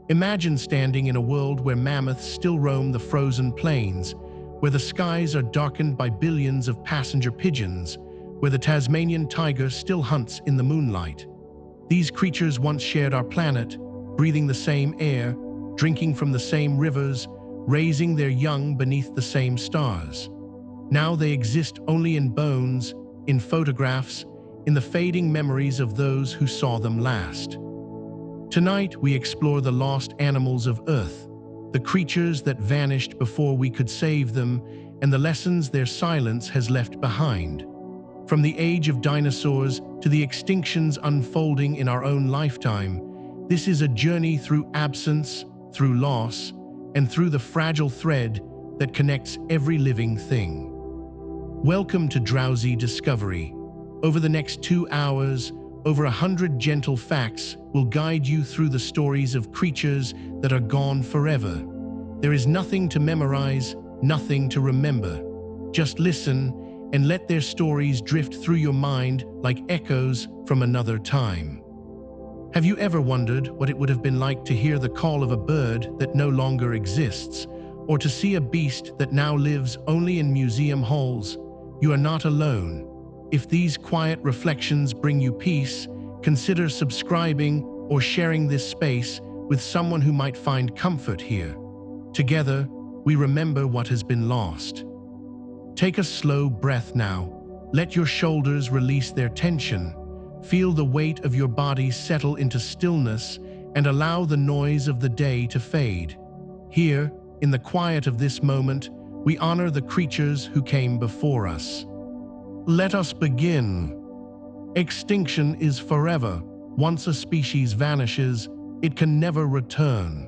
Imagine standing in a world where mammoths still roam the frozen plains, where the skies are darkened by billions of passenger pigeons, where the Tasmanian tiger still hunts in the moonlight. These creatures once shared our planet, breathing the same air, drinking from the same rivers, raising their young beneath the same stars. Now they exist only in bones, in photographs, in the fading memories of those who saw them last. Tonight we explore the lost animals of Earth, the creatures that vanished before we could save them, and the lessons their silence has left behind. From the age of dinosaurs to the extinctions unfolding in our own lifetime, this is a journey through absence, through loss, and through the fragile thread that connects every living thing. Welcome to Drowsy Discovery. Over the next 2 hours, over 100 gentle facts will guide you through the stories of creatures that are gone forever. There is nothing to memorize, nothing to remember. Just listen and let their stories drift through your mind like echoes from another time. Have you ever wondered what it would have been like to hear the call of a bird that no longer exists, or to see a beast that now lives only in museum halls? You are not alone. If these quiet reflections bring you peace, consider subscribing or sharing this space with someone who might find comfort here. Together, we remember what has been lost. Take a slow breath now. Let your shoulders release their tension. Feel the weight of your body settle into stillness and allow the noise of the day to fade. Here, in the quiet of this moment, we honor the creatures who came before us. Let us begin. Extinction is forever. Once a species vanishes, it can never return.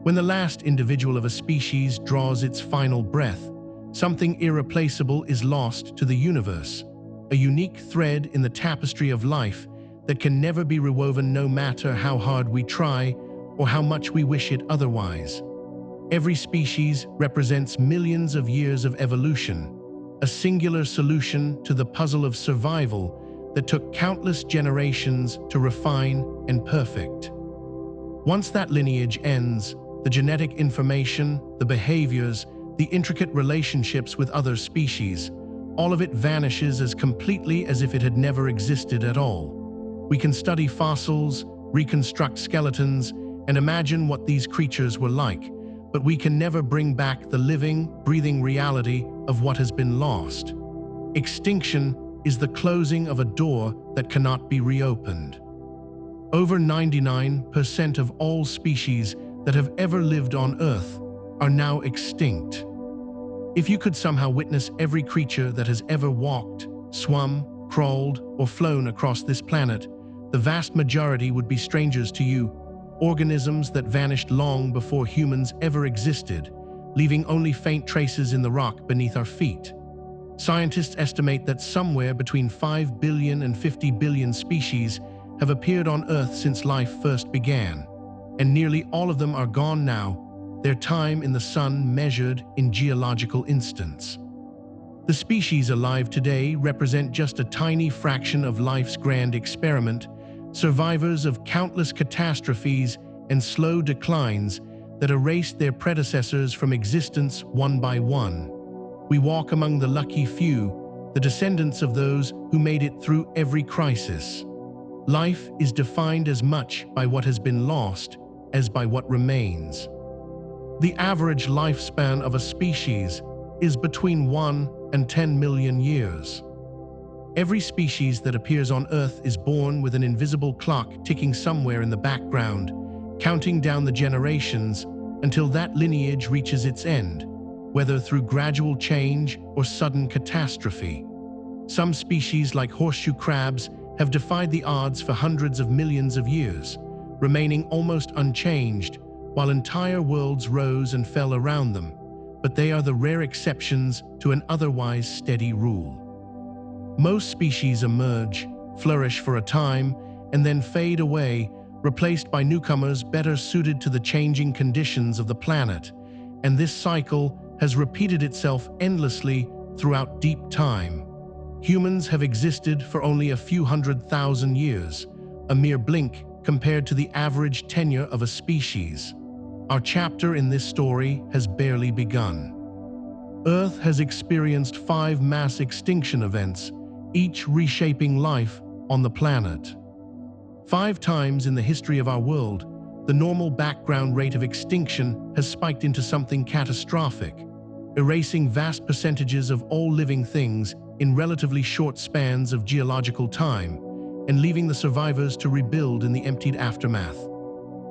When the last individual of a species draws its final breath, something irreplaceable is lost to the universe, a unique thread in the tapestry of life that can never be rewoven no matter how hard we try or how much we wish it otherwise. Every species represents millions of years of evolution, a singular solution to the puzzle of survival that took countless generations to refine and perfect. Once that lineage ends, the genetic information, the behaviors, the intricate relationships with other species, all of it vanishes as completely as if it had never existed at all. We can study fossils, reconstruct skeletons, and imagine what these creatures were like, but we can never bring back the living, breathing reality of what has been lost. Extinction is the closing of a door that cannot be reopened. Over 99% of all species that have ever lived on Earth are now extinct. If you could somehow witness every creature that has ever walked, swum, crawled, or flown across this planet, the vast majority would be strangers to you, organisms that vanished long before humans ever existed, leaving only faint traces in the rock beneath our feet. Scientists estimate that somewhere between 5 billion and 50 billion species have appeared on Earth since life first began, and nearly all of them are gone now, their time in the sun measured in geological instants. The species alive today represent just a tiny fraction of life's grand experiment, survivors of countless catastrophes and slow declines that erased their predecessors from existence one by one. We walk among the lucky few, the descendants of those who made it through every crisis. Life is defined as much by what has been lost as by what remains. The average lifespan of a species is between 1 and 10 million years. Every species that appears on Earth is born with an invisible clock ticking somewhere in the background, counting down the generations until that lineage reaches its end, whether through gradual change or sudden catastrophe. Some species, like horseshoe crabs, have defied the odds for hundreds of millions of years, remaining almost unchanged, while entire worlds rose and fell around them, but they are the rare exceptions to an otherwise steady rule. Most species emerge, flourish for a time, and then fade away, replaced by newcomers better suited to the changing conditions of the planet, and this cycle has repeated itself endlessly throughout deep time. Humans have existed for only a few 100,000 years, a mere blink compared to the average tenure of a species. Our chapter in this story has barely begun. Earth has experienced 5 mass extinction events, each reshaping life on the planet. 5 times in the history of our world, the normal background rate of extinction has spiked into something catastrophic, erasing vast percentages of all living things in relatively short spans of geological time, and leaving the survivors to rebuild in the emptied aftermath.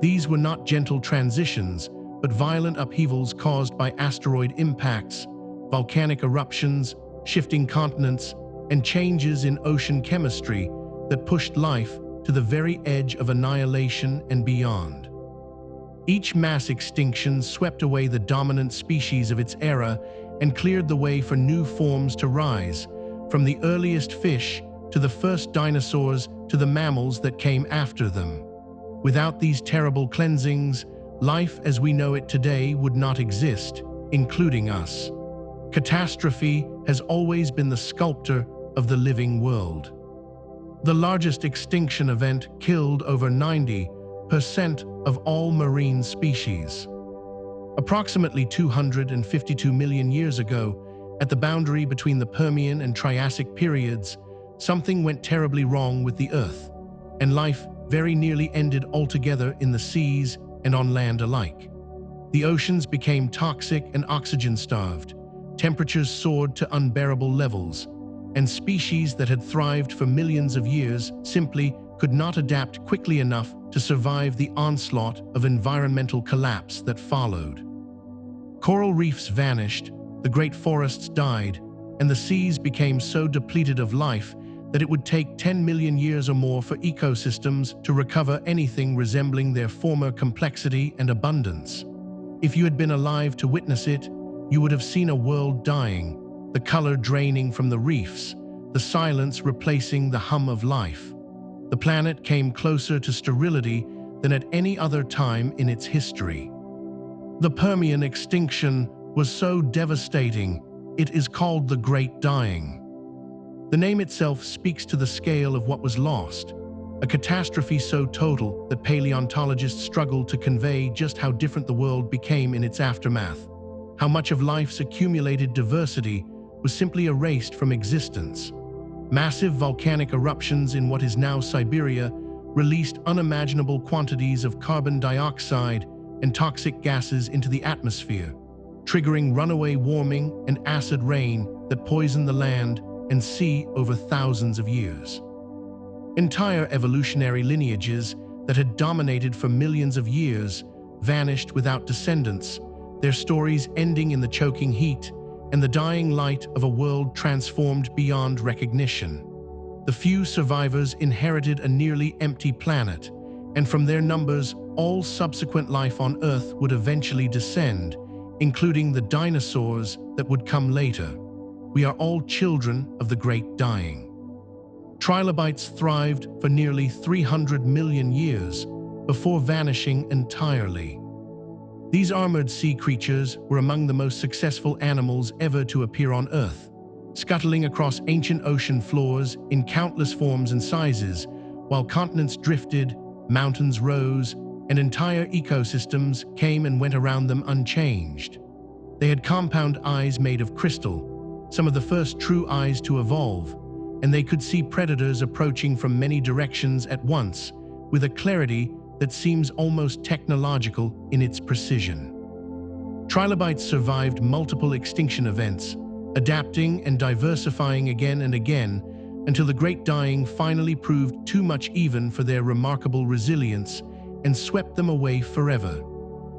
These were not gentle transitions, but violent upheavals caused by asteroid impacts, volcanic eruptions, shifting continents, and changes in ocean chemistry that pushed life to the very edge of annihilation and beyond. Each mass extinction swept away the dominant species of its era and cleared the way for new forms to rise, from the earliest fish to the first dinosaurs to the mammals that came after them. Without these terrible cleansings, life as we know it today would not exist, including us. Catastrophe has always been the sculptor of the living world. The largest extinction event killed over 90% of all marine species. Approximately 252 million years ago, at the boundary between the Permian and Triassic periods, something went terribly wrong with the Earth, and life very nearly ended altogether in the seas and on land alike. The oceans became toxic and oxygen-starved, temperatures soared to unbearable levels, and species that had thrived for millions of years simply could not adapt quickly enough to survive the onslaught of environmental collapse that followed. Coral reefs vanished, the great forests died, and the seas became so depleted of life that it would take 10 million years or more for ecosystems to recover anything resembling their former complexity and abundance. If you had been alive to witness it, you would have seen a world dying, the color draining from the reefs, the silence replacing the hum of life. The planet came closer to sterility than at any other time in its history. The Permian extinction was so devastating, it is called the Great Dying. The name itself speaks to the scale of what was lost, a catastrophe so total that paleontologists struggled to convey just how different the world became in its aftermath, how much of life's accumulated diversity was simply erased from existence. Massive volcanic eruptions in what is now Siberia released unimaginable quantities of carbon dioxide and toxic gases into the atmosphere, triggering runaway warming and acid rain that poisoned the land and sea over thousands of years. Entire evolutionary lineages that had dominated for millions of years vanished without descendants, their stories ending in the choking heat and the dying light of a world transformed beyond recognition. The few survivors inherited a nearly empty planet, and from their numbers, all subsequent life on Earth would eventually descend, including the dinosaurs that would come later. We are all children of the Great Dying. Trilobites thrived for nearly 300 million years before vanishing entirely. These armored sea creatures were among the most successful animals ever to appear on Earth, scuttling across ancient ocean floors in countless forms and sizes, while continents drifted, mountains rose, and entire ecosystems came and went around them unchanged. They had compound eyes made of crystal, some of the first true eyes to evolve, and they could see predators approaching from many directions at once, with a clarity that seems almost technological in its precision. Trilobites survived multiple extinction events, adapting and diversifying again and again until the Great Dying finally proved too much even for their remarkable resilience and swept them away forever.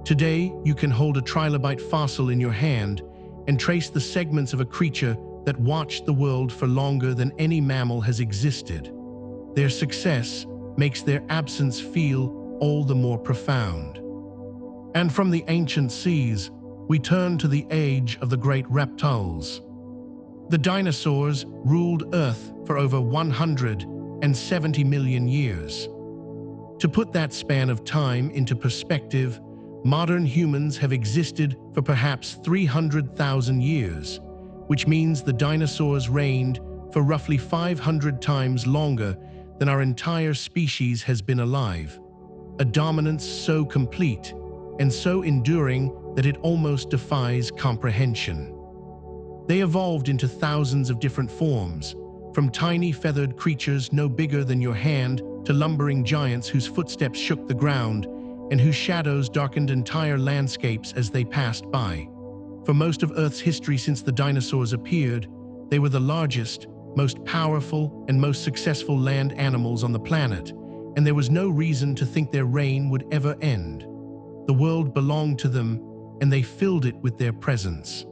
Today, you can hold a trilobite fossil in your hand and trace the segments of a creature that watched the world for longer than any mammal has existed. Their success makes their absence feel all the more profound. And from the ancient seas, we turn to the age of the great reptiles. The dinosaurs ruled Earth for over 170 million years. To put that span of time into perspective, modern humans have existed for perhaps 300,000 years, which means the dinosaurs reigned for roughly 500 times longer than our entire species has been alive. a dominance so complete and so enduring that it almost defies comprehension. They evolved into thousands of different forms, from tiny feathered creatures no bigger than your hand to lumbering giants whose footsteps shook the ground and whose shadows darkened entire landscapes as they passed by. For most of Earth's history since the dinosaurs appeared, they were the largest, most powerful, and most successful land animals on the planet, and there was no reason to think their reign would ever end. The world belonged to them, and they filled it with their presence.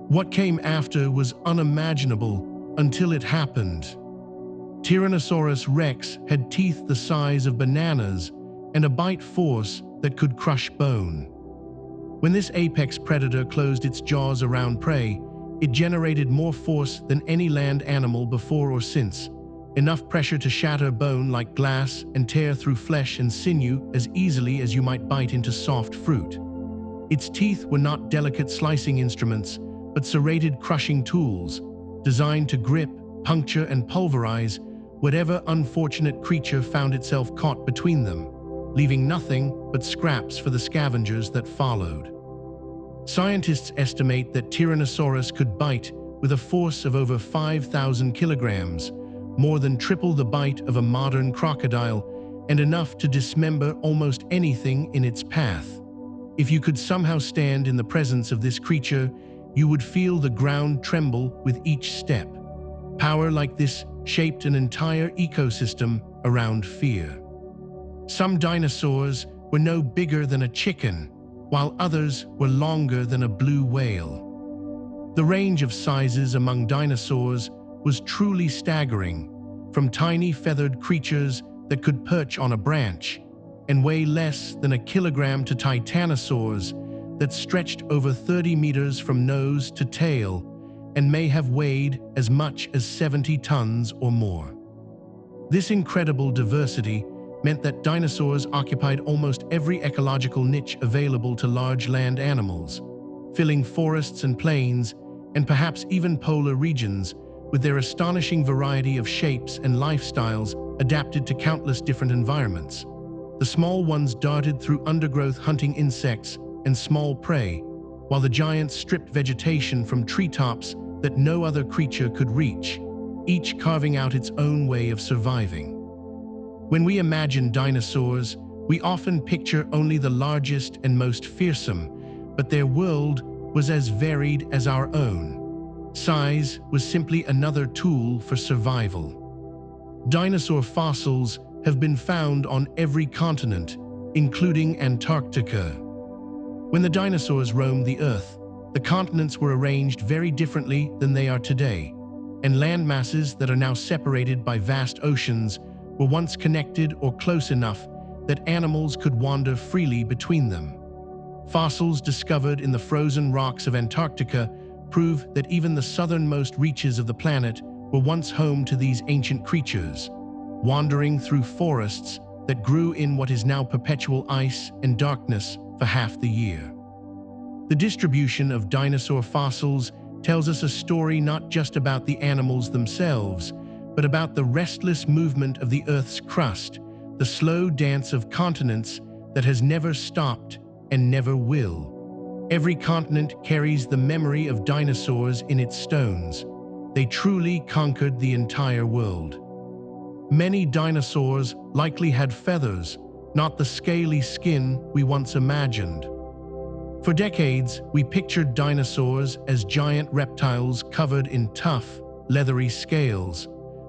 What came after was unimaginable until it happened. Tyrannosaurus rex had teeth the size of bananas and a bite force that could crush bone. When this apex predator closed its jaws around prey, it generated more force than any land animal before or since, enough pressure to shatter bone like glass and tear through flesh and sinew as easily as you might bite into soft fruit. Its teeth were not delicate slicing instruments, but serrated crushing tools, designed to grip, puncture, and pulverize whatever unfortunate creature found itself caught between them, leaving nothing but scraps for the scavengers that followed. Scientists estimate that Tyrannosaurus could bite with a force of over 5,000 kilograms, more than triple the bite of a modern crocodile, and enough to dismember almost anything in its path. If you could somehow stand in the presence of this creature, you would feel the ground tremble with each step. Power like this shaped an entire ecosystem around fear. Some dinosaurs were no bigger than a chicken, while others were longer than a blue whale. The range of sizes among dinosaurs was truly staggering, from tiny feathered creatures that could perch on a branch and weigh less than a kilogram to titanosaurs that stretched over 30 meters from nose to tail and may have weighed as much as 70 tons or more. This incredible diversity meant that dinosaurs occupied almost every ecological niche available to large land animals, filling forests and plains, and perhaps even polar regions, with their astonishing variety of shapes and lifestyles adapted to countless different environments. The small ones darted through undergrowth hunting insects and small prey, while the giants stripped vegetation from treetops that no other creature could reach, each carving out its own way of surviving. When we imagine dinosaurs, we often picture only the largest and most fearsome, but their world was as varied as our own. Size was simply another tool for survival. Dinosaur fossils have been found on every continent, including Antarctica. When the dinosaurs roamed the Earth, the continents were arranged very differently than they are today, and land masses that are now separated by vast oceans were once connected or close enough that animals could wander freely between them. Fossils discovered in the frozen rocks of Antarctica prove that even the southernmost reaches of the planet were once home to these ancient creatures, wandering through forests that grew in what is now perpetual ice and darkness for half the year. The distribution of dinosaur fossils tells us a story not just about the animals themselves, but about the restless movement of the Earth's crust, the slow dance of continents that has never stopped and never will. Every continent carries the memory of dinosaurs in its stones. They truly conquered the entire world. Many dinosaurs likely had feathers, not the scaly skin we once imagined. For decades, we pictured dinosaurs as giant reptiles covered in tough, leathery scales,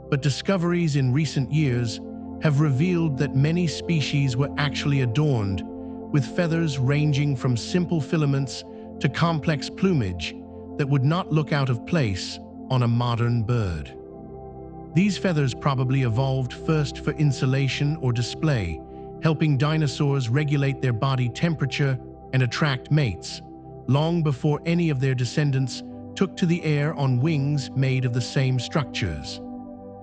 but discoveries in recent years have revealed that many species were actually adorned with feathers ranging from simple filaments to complex plumage that would not look out of place on a modern bird. These feathers probably evolved first for insulation or display, helping dinosaurs regulate their body temperature and attract mates, long before any of their descendants took to the air on wings made of the same structures.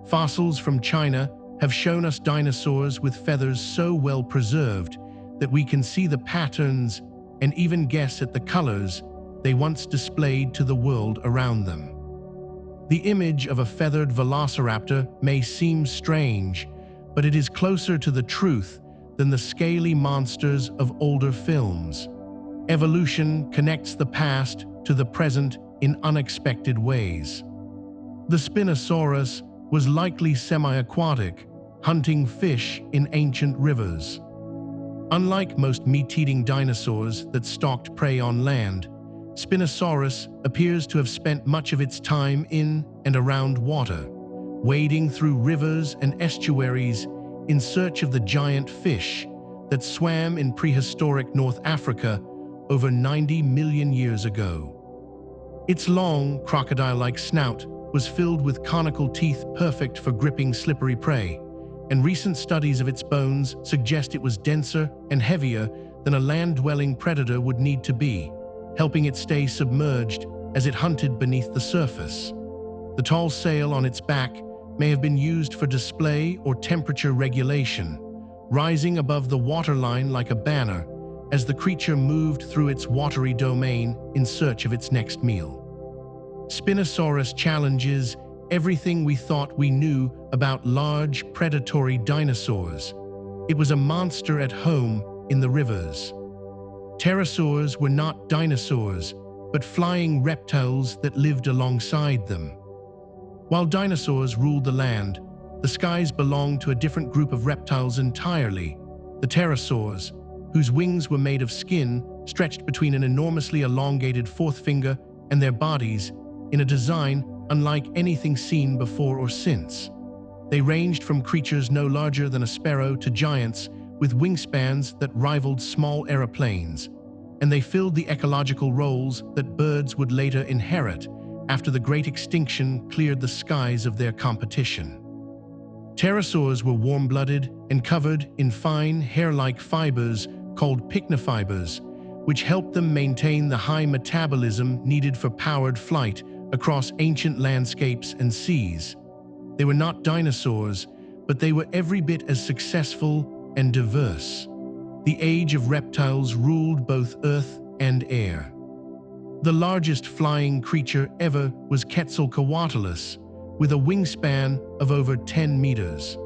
Fossils from China have shown us dinosaurs with feathers so well preserved that we can see the patterns and even guess at the colors they once displayed to the world around them. The image of a feathered velociraptor may seem strange, but it is closer to the truth than the scaly monsters of older films. Evolution connects the past to the present in unexpected ways. The Spinosaurus was likely semi-aquatic, hunting fish in ancient rivers. Unlike most meat-eating dinosaurs that stalked prey on land, Spinosaurus appears to have spent much of its time in and around water, wading through rivers and estuaries in search of the giant fish that swam in prehistoric North Africa over 90 million years ago. Its long, crocodile-like snout was filled with conical teeth perfect for gripping slippery prey, and recent studies of its bones suggest it was denser and heavier than a land-dwelling predator would need to be, helping it stay submerged as it hunted beneath the surface. The tall sail on its back may have been used for display or temperature regulation, rising above the waterline like a banner as the creature moved through its watery domain in search of its next meal. Spinosaurus challenges everything we thought we knew about large, predatory dinosaurs. It was a monster at home in the rivers. Pterosaurs were not dinosaurs, but flying reptiles that lived alongside them. While dinosaurs ruled the land, the skies belonged to a different group of reptiles entirely, the pterosaurs, whose wings were made of skin stretched between an enormously elongated fourth finger and their bodies in a design unlike anything seen before or since. They ranged from creatures no larger than a sparrow to giants with wingspans that rivaled small aeroplanes, and they filled the ecological roles that birds would later inherit after the Great Extinction cleared the skies of their competition. Pterosaurs were warm-blooded and covered in fine, hair-like fibers called pycnofibers, which helped them maintain the high metabolism needed for powered flight across ancient landscapes and seas. They were not dinosaurs, but they were every bit as successful and diverse. The age of reptiles ruled both earth and air. The largest flying creature ever was Quetzalcoatlus, with a wingspan of over 10 meters.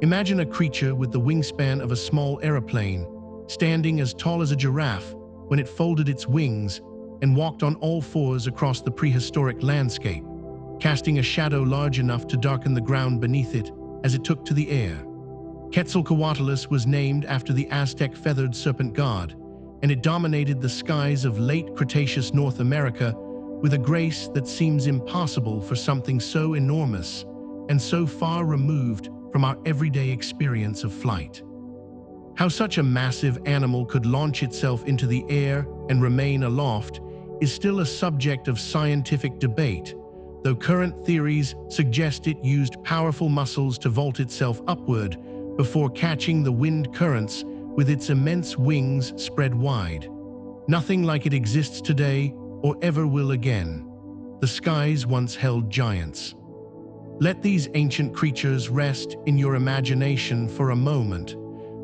Imagine a creature with the wingspan of a small aeroplane, standing as tall as a giraffe when it folded its wings and walked on all fours across the prehistoric landscape, casting a shadow large enough to darken the ground beneath it as it took to the air. Quetzalcoatlus was named after the Aztec feathered serpent god, and it dominated the skies of late Cretaceous North America with a grace that seems impossible for something so enormous and so far removed from our everyday experience of flight. How such a massive animal could launch itself into the air and remain aloft is still a subject of scientific debate, though current theories suggest it used powerful muscles to vault itself upward before catching the wind currents with its immense wings spread wide. Nothing like it exists today or ever will again. The skies once held giants. Let these ancient creatures rest in your imagination for a moment.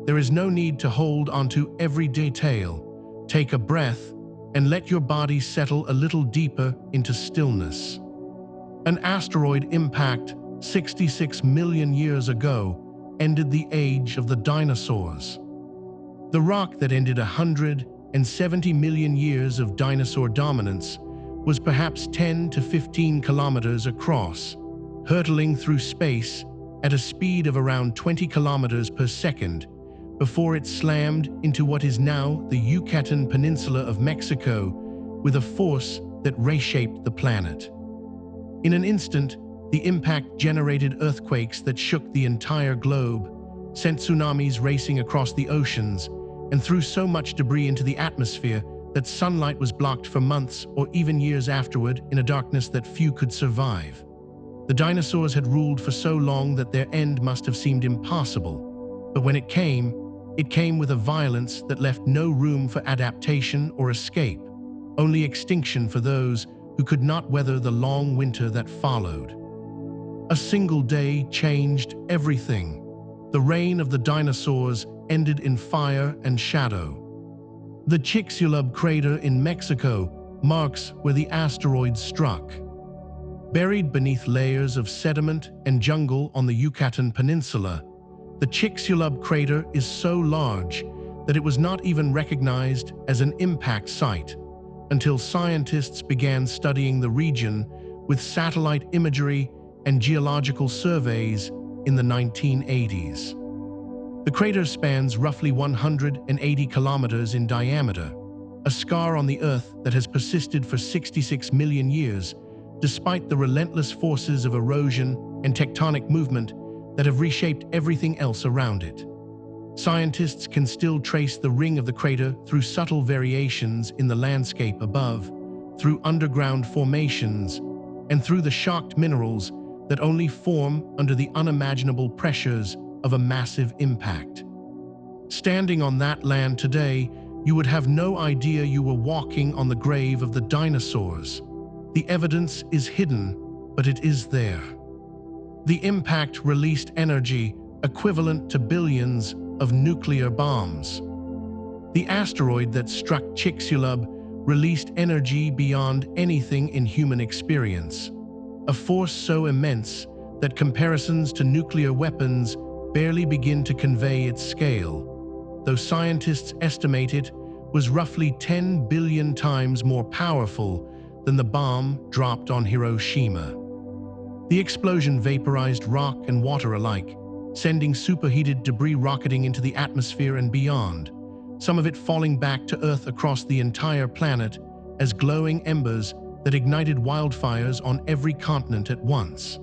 There is no need to hold onto every detail. Take a breath and let your body settle a little deeper into stillness. An asteroid impact 66 million years ago ended the age of the dinosaurs. The rock that ended 170 million years of dinosaur dominance was perhaps 10 to 15 kilometers across, hurtling through space at a speed of around 20 kilometers per second before it slammed into what is now the Yucatan Peninsula of Mexico with a force that reshaped the planet. In an instant, the impact generated earthquakes that shook the entire globe, sent tsunamis racing across the oceans, and threw so much debris into the atmosphere that sunlight was blocked for months or even years afterward in a darkness that few could survive. The dinosaurs had ruled for so long that their end must have seemed impossible, but when it came with a violence that left no room for adaptation or escape, only extinction for those who could not weather the long winter that followed. A single day changed everything. The reign of the dinosaurs ended in fire and shadow. The Chicxulub crater in Mexico marks where the asteroid struck. Buried beneath layers of sediment and jungle on the Yucatan Peninsula, The Chicxulub crater is so large that it was not even recognized as an impact site until scientists began studying the region with satellite imagery and geological surveys in the 1980s. The crater spans roughly 180 kilometers in diameter, a scar on the Earth that has persisted for 66 million years, despite the relentless forces of erosion and tectonic movement that have reshaped everything else around it. Scientists can still trace the ring of the crater through subtle variations in the landscape above, through underground formations, and through the shocked minerals that only form under the unimaginable pressures of a massive impact. Standing on that land today, you would have no idea you were walking on the grave of the dinosaurs. The evidence is hidden, but it is there. The impact released energy equivalent to billions of nuclear bombs. The asteroid that struck Chicxulub released energy beyond anything in human experience, a force so immense that comparisons to nuclear weapons barely begin to convey its scale, though scientists estimate it was roughly 10 billion times more powerful than the bomb dropped on Hiroshima. The explosion vaporized rock and water alike, sending superheated debris rocketing into the atmosphere and beyond, some of it falling back to Earth across the entire planet as glowing embers that ignited wildfires on every continent at once.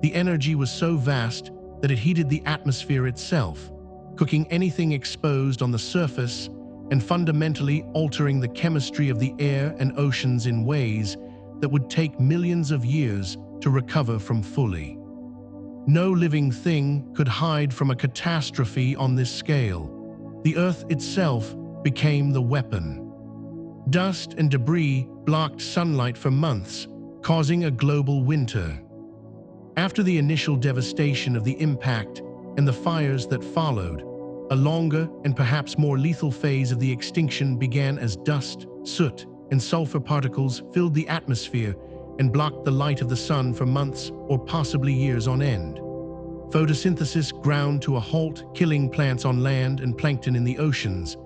The energy was so vast that it heated the atmosphere itself, cooking anything exposed on the surface and fundamentally altering the chemistry of the air and oceans in ways that would take millions of years to recover from fully. No living thing could hide from a catastrophe on this scale. The Earth itself became the weapon. Dust and debris blocked sunlight for months, causing a global winter. After the initial devastation of the impact and the fires that followed, a longer and perhaps more lethal phase of the extinction began as dust, soot, and sulfur particles filled the atmosphere and blocked the light of the sun for months or possibly years on end. Photosynthesis ground to a halt, killing plants on land and plankton in the oceans,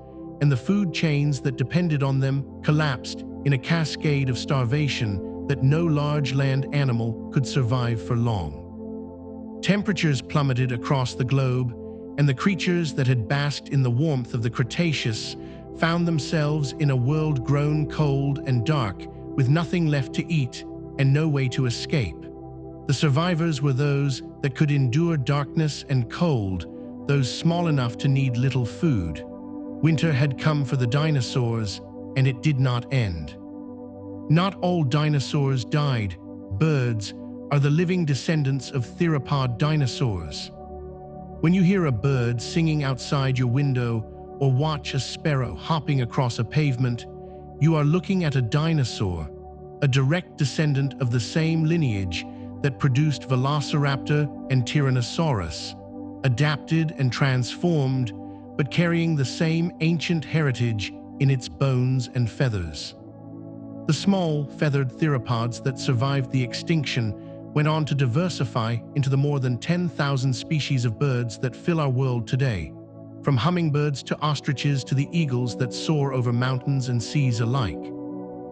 and the food chains that depended on them collapsed in a cascade of starvation that no large land animal could survive for long. Temperatures plummeted across the globe, and the creatures that had basked in the warmth of the Cretaceous found themselves in a world grown cold and dark, with nothing left to eat and no way to escape. The survivors were those that could endure darkness and cold, those small enough to need little food. Winter had come for the dinosaurs, and it did not end. Not all dinosaurs died. Birds are the living descendants of theropod dinosaurs. When you hear a bird singing outside your window or watch a sparrow hopping across a pavement, you are looking at a dinosaur, a direct descendant of the same lineage that produced Velociraptor and Tyrannosaurus, adapted and transformed, but carrying the same ancient heritage in its bones and feathers. The small, feathered theropods that survived the extinction went on to diversify into the more than 10,000 species of birds that fill our world today, from hummingbirds to ostriches to the eagles that soar over mountains and seas alike.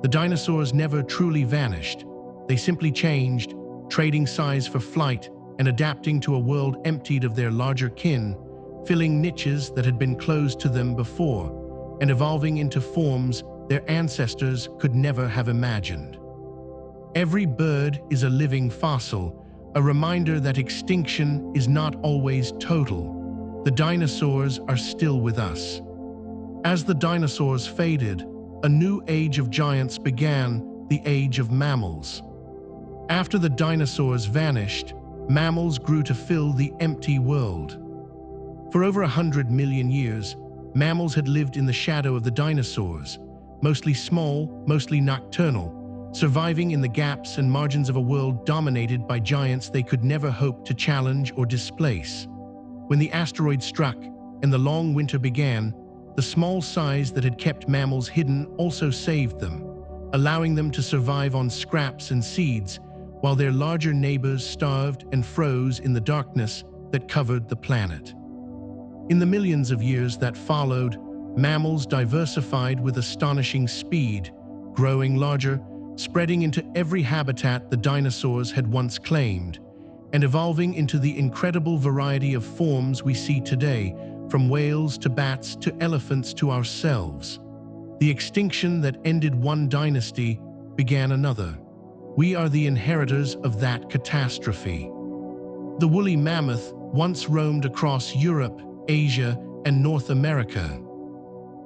The dinosaurs never truly vanished. They simply changed, trading size for flight and adapting to a world emptied of their larger kin, filling niches that had been closed to them before, and evolving into forms their ancestors could never have imagined. Every bird is a living fossil, a reminder that extinction is not always total. The dinosaurs are still with us. As the dinosaurs faded, a new age of giants began, the age of mammals. After the dinosaurs vanished, mammals grew to fill the empty world. For over 100 million years, mammals had lived in the shadow of the dinosaurs, mostly small, mostly nocturnal, surviving in the gaps and margins of a world dominated by giants they could never hope to challenge or displace. When the asteroid struck and the long winter began, the small size that had kept mammals hidden also saved them, allowing them to survive on scraps and seeds, while their larger neighbors starved and froze in the darkness that covered the planet. In the millions of years that followed, mammals diversified with astonishing speed, growing larger, spreading into every habitat the dinosaurs had once claimed, and evolving into the incredible variety of forms we see today, from whales to bats to elephants to ourselves. The extinction that ended one dynasty began another. We are the inheritors of that catastrophe. The woolly mammoth once roamed across Europe, Asia, and North America.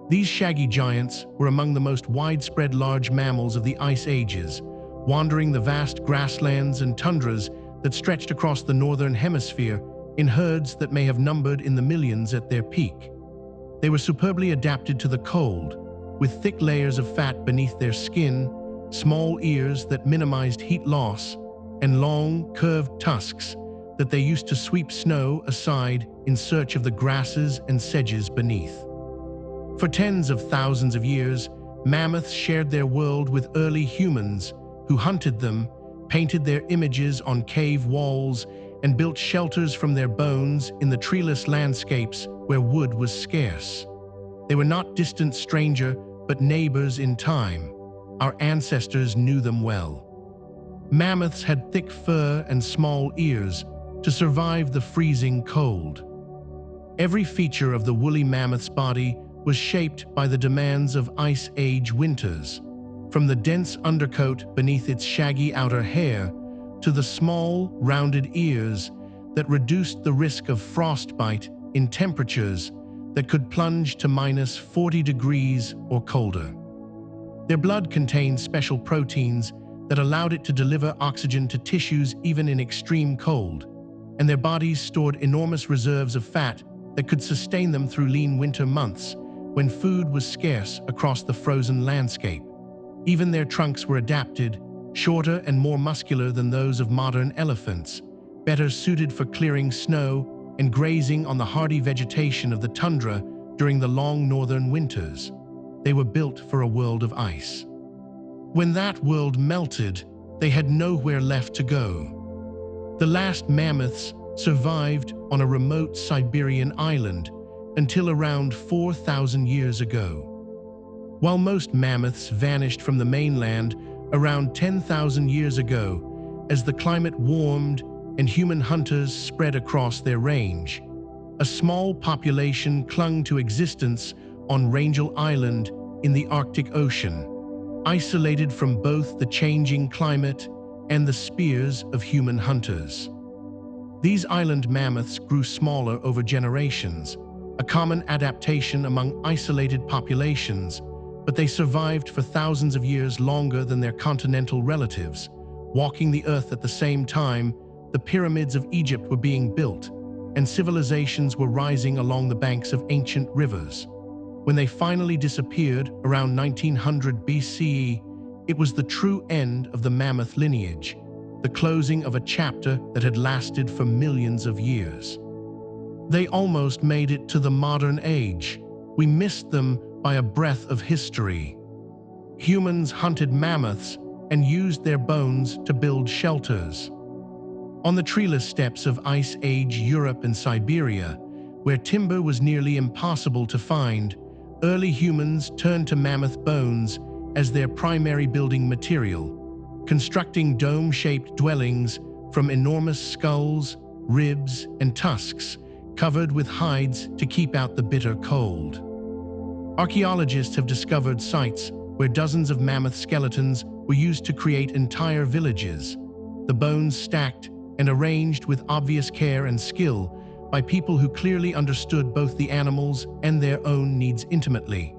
These shaggy giants were among the most widespread large mammals of the Ice Ages, wandering the vast grasslands and tundras that stretched across the northern hemisphere in herds that may have numbered in the millions at their peak. They were superbly adapted to the cold, with thick layers of fat beneath their skin, small ears that minimized heat loss, and long, curved tusks that they used to sweep snow aside in search of the grasses and sedges beneath. For tens of thousands of years, mammoths shared their world with early humans who hunted them, painted their images on cave walls, and built shelters from their bones in the treeless landscapes where wood was scarce. They were not distant strangers, but neighbors in time. Our ancestors knew them well. Mammoths had thick fur and small ears to survive the freezing cold. Every feature of the woolly mammoth's body was shaped by the demands of Ice Age winters, from the dense undercoat beneath its shaggy outer hair to the small, rounded ears that reduced the risk of frostbite in temperatures that could plunge to -40 degrees or colder. Their blood contained special proteins that allowed it to deliver oxygen to tissues even in extreme cold, and their bodies stored enormous reserves of fat that could sustain them through lean winter months when food was scarce across the frozen landscape. Even their trunks were adapted, shorter and more muscular than those of modern elephants, better suited for clearing snow and grazing on the hardy vegetation of the tundra during the long northern winters. They were built for a world of ice. When that world melted, they had nowhere left to go. The last mammoths survived on a remote Siberian island until around 4,000 years ago. While most mammoths vanished from the mainland around 10,000 years ago as the climate warmed and human hunters spread across their range, a small population clung to existence on Wrangel Island in the Arctic Ocean, isolated from both the changing climate and the spears of human hunters. These island mammoths grew smaller over generations, a common adaptation among isolated populations, but they survived for thousands of years longer than their continental relatives. Walking the earth at the same time, the pyramids of Egypt were being built, and civilizations were rising along the banks of ancient rivers. When they finally disappeared around 1900 BCE, it was the true end of the mammoth lineage, the closing of a chapter that had lasted for millions of years. They almost made it to the modern age. We missed them by a breath of history. Humans hunted mammoths and used their bones to build shelters. On the treeless steppes of Ice Age Europe and Siberia, where timber was nearly impossible to find, early humans turned to mammoth bones as their primary building material, constructing dome-shaped dwellings from enormous skulls, ribs, and tusks, covered with hides to keep out the bitter cold. Archaeologists have discovered sites where dozens of mammoth skeletons were used to create entire villages, the bones stacked and arranged with obvious care and skill by people who clearly understood both the animals and their own needs intimately.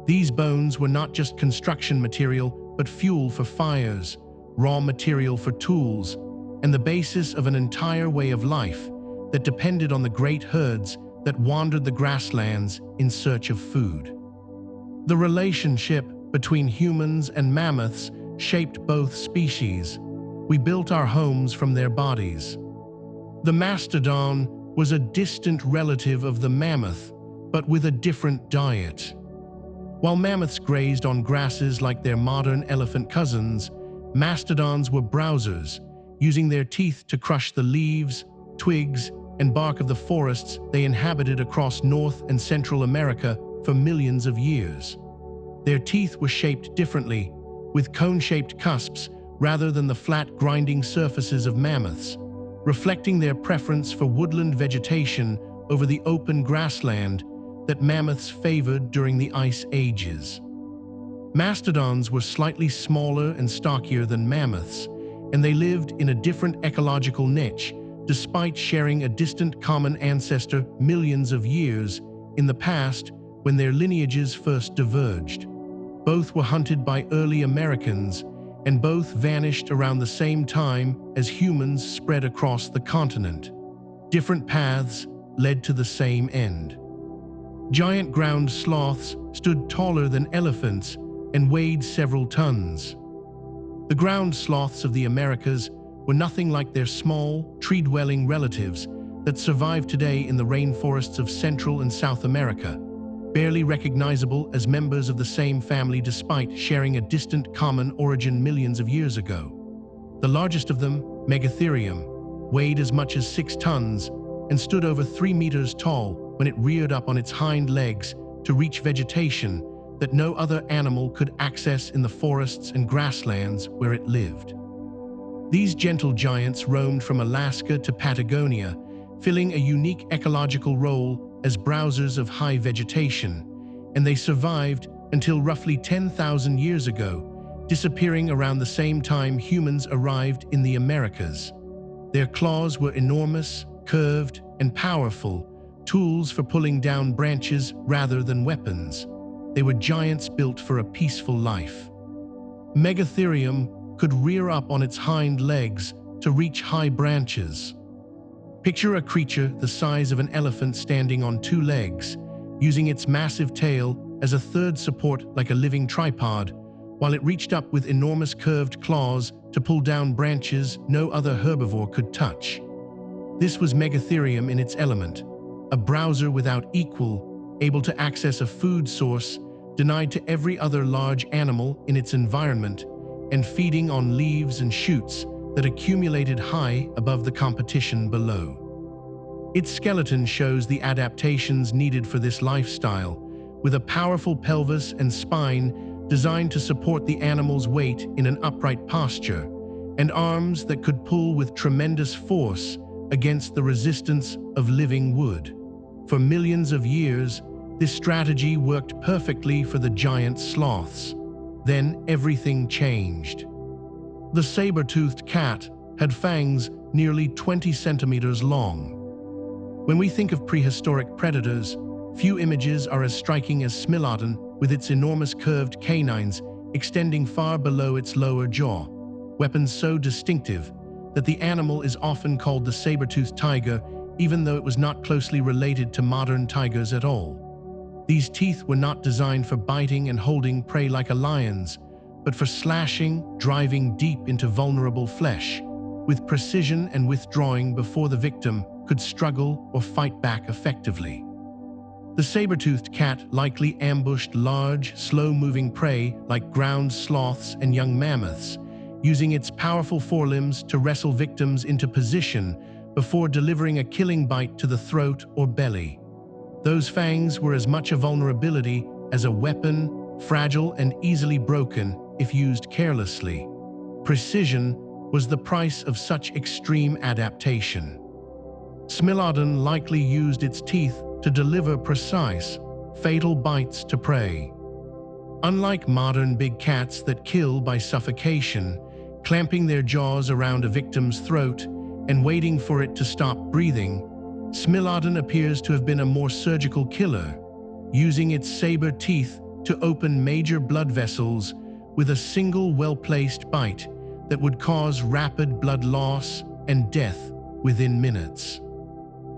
These bones were not just construction material, but fuel for fires, raw material for tools, and the basis of an entire way of life that depended on the great herds that wandered the grasslands in search of food. The relationship between humans and mammoths shaped both species. We built our homes from their bodies. The mastodon was a distant relative of the mammoth, but with a different diet. While mammoths grazed on grasses like their modern elephant cousins, mastodons were browsers, using their teeth to crush the leaves, twigs, and bark of the forests they inhabited across North and Central America for millions of years. Their teeth were shaped differently, with cone-shaped cusps rather than the flat, grinding surfaces of mammoths, reflecting their preference for woodland vegetation over the open grassland that mammoths favored during the ice ages. Mastodons were slightly smaller and stockier than mammoths, and they lived in a different ecological niche, despite sharing a distant common ancestor millions of years in the past when their lineages first diverged. Both were hunted by early Americans, and both vanished around the same time as humans spread across the continent. Different paths led to the same end. Giant ground sloths stood taller than elephants and weighed several tons. The ground sloths of the Americas were nothing like their small, tree-dwelling relatives that survive today in the rainforests of Central and South America, barely recognizable as members of the same family despite sharing a distant common origin millions of years ago. The largest of them, Megatherium, weighed as much as 6 tons and stood over 3 meters tall when it reared up on its hind legs to reach vegetation that no other animal could access in the forests and grasslands where it lived. These gentle giants roamed from Alaska to Patagonia, filling a unique ecological role as browsers of high vegetation, and they survived until roughly 10,000 years ago, disappearing around the same time humans arrived in the Americas. Their claws were enormous, curved, and powerful, tools for pulling down branches rather than weapons. They were giants built for a peaceful life. Megatherium could rear up on its hind legs to reach high branches. Picture a creature the size of an elephant standing on 2 legs, using its massive tail as a third support like a living tripod, while it reached up with enormous curved claws to pull down branches no other herbivore could touch. This was Megatherium in its element, a browser without equal, able to access a food source denied to every other large animal in its environment, and feeding on leaves and shoots that accumulated high above the competition below. Its skeleton shows the adaptations needed for this lifestyle, with a powerful pelvis and spine designed to support the animal's weight in an upright posture, and arms that could pull with tremendous force against the resistance of living wood. For millions of years, this strategy worked perfectly for the giant sloths. Then everything changed. The saber-toothed cat had fangs nearly 20 centimeters long. When we think of prehistoric predators, few images are as striking as Smilodon with its enormous curved canines extending far below its lower jaw, weapons so distinctive that the animal is often called the saber-toothed tiger, even though it was not closely related to modern tigers at all. These teeth were not designed for biting and holding prey like a lion's, but for slashing, driving deep into vulnerable flesh, with precision and withdrawing before the victim could struggle or fight back effectively. The saber-toothed cat likely ambushed large, slow-moving prey like ground sloths and young mammoths, using its powerful forelimbs to wrestle victims into position before delivering a killing bite to the throat or belly. Those fangs were as much a vulnerability as a weapon, fragile and easily broken if used carelessly. Precision was the price of such extreme adaptation. Smilodon likely used its teeth to deliver precise, fatal bites to prey. Unlike modern big cats that kill by suffocation, clamping their jaws around a victim's throat and waiting for it to stop breathing, Smilodon appears to have been a more surgical killer, using its saber teeth to open major blood vessels with a single well-placed bite that would cause rapid blood loss and death within minutes.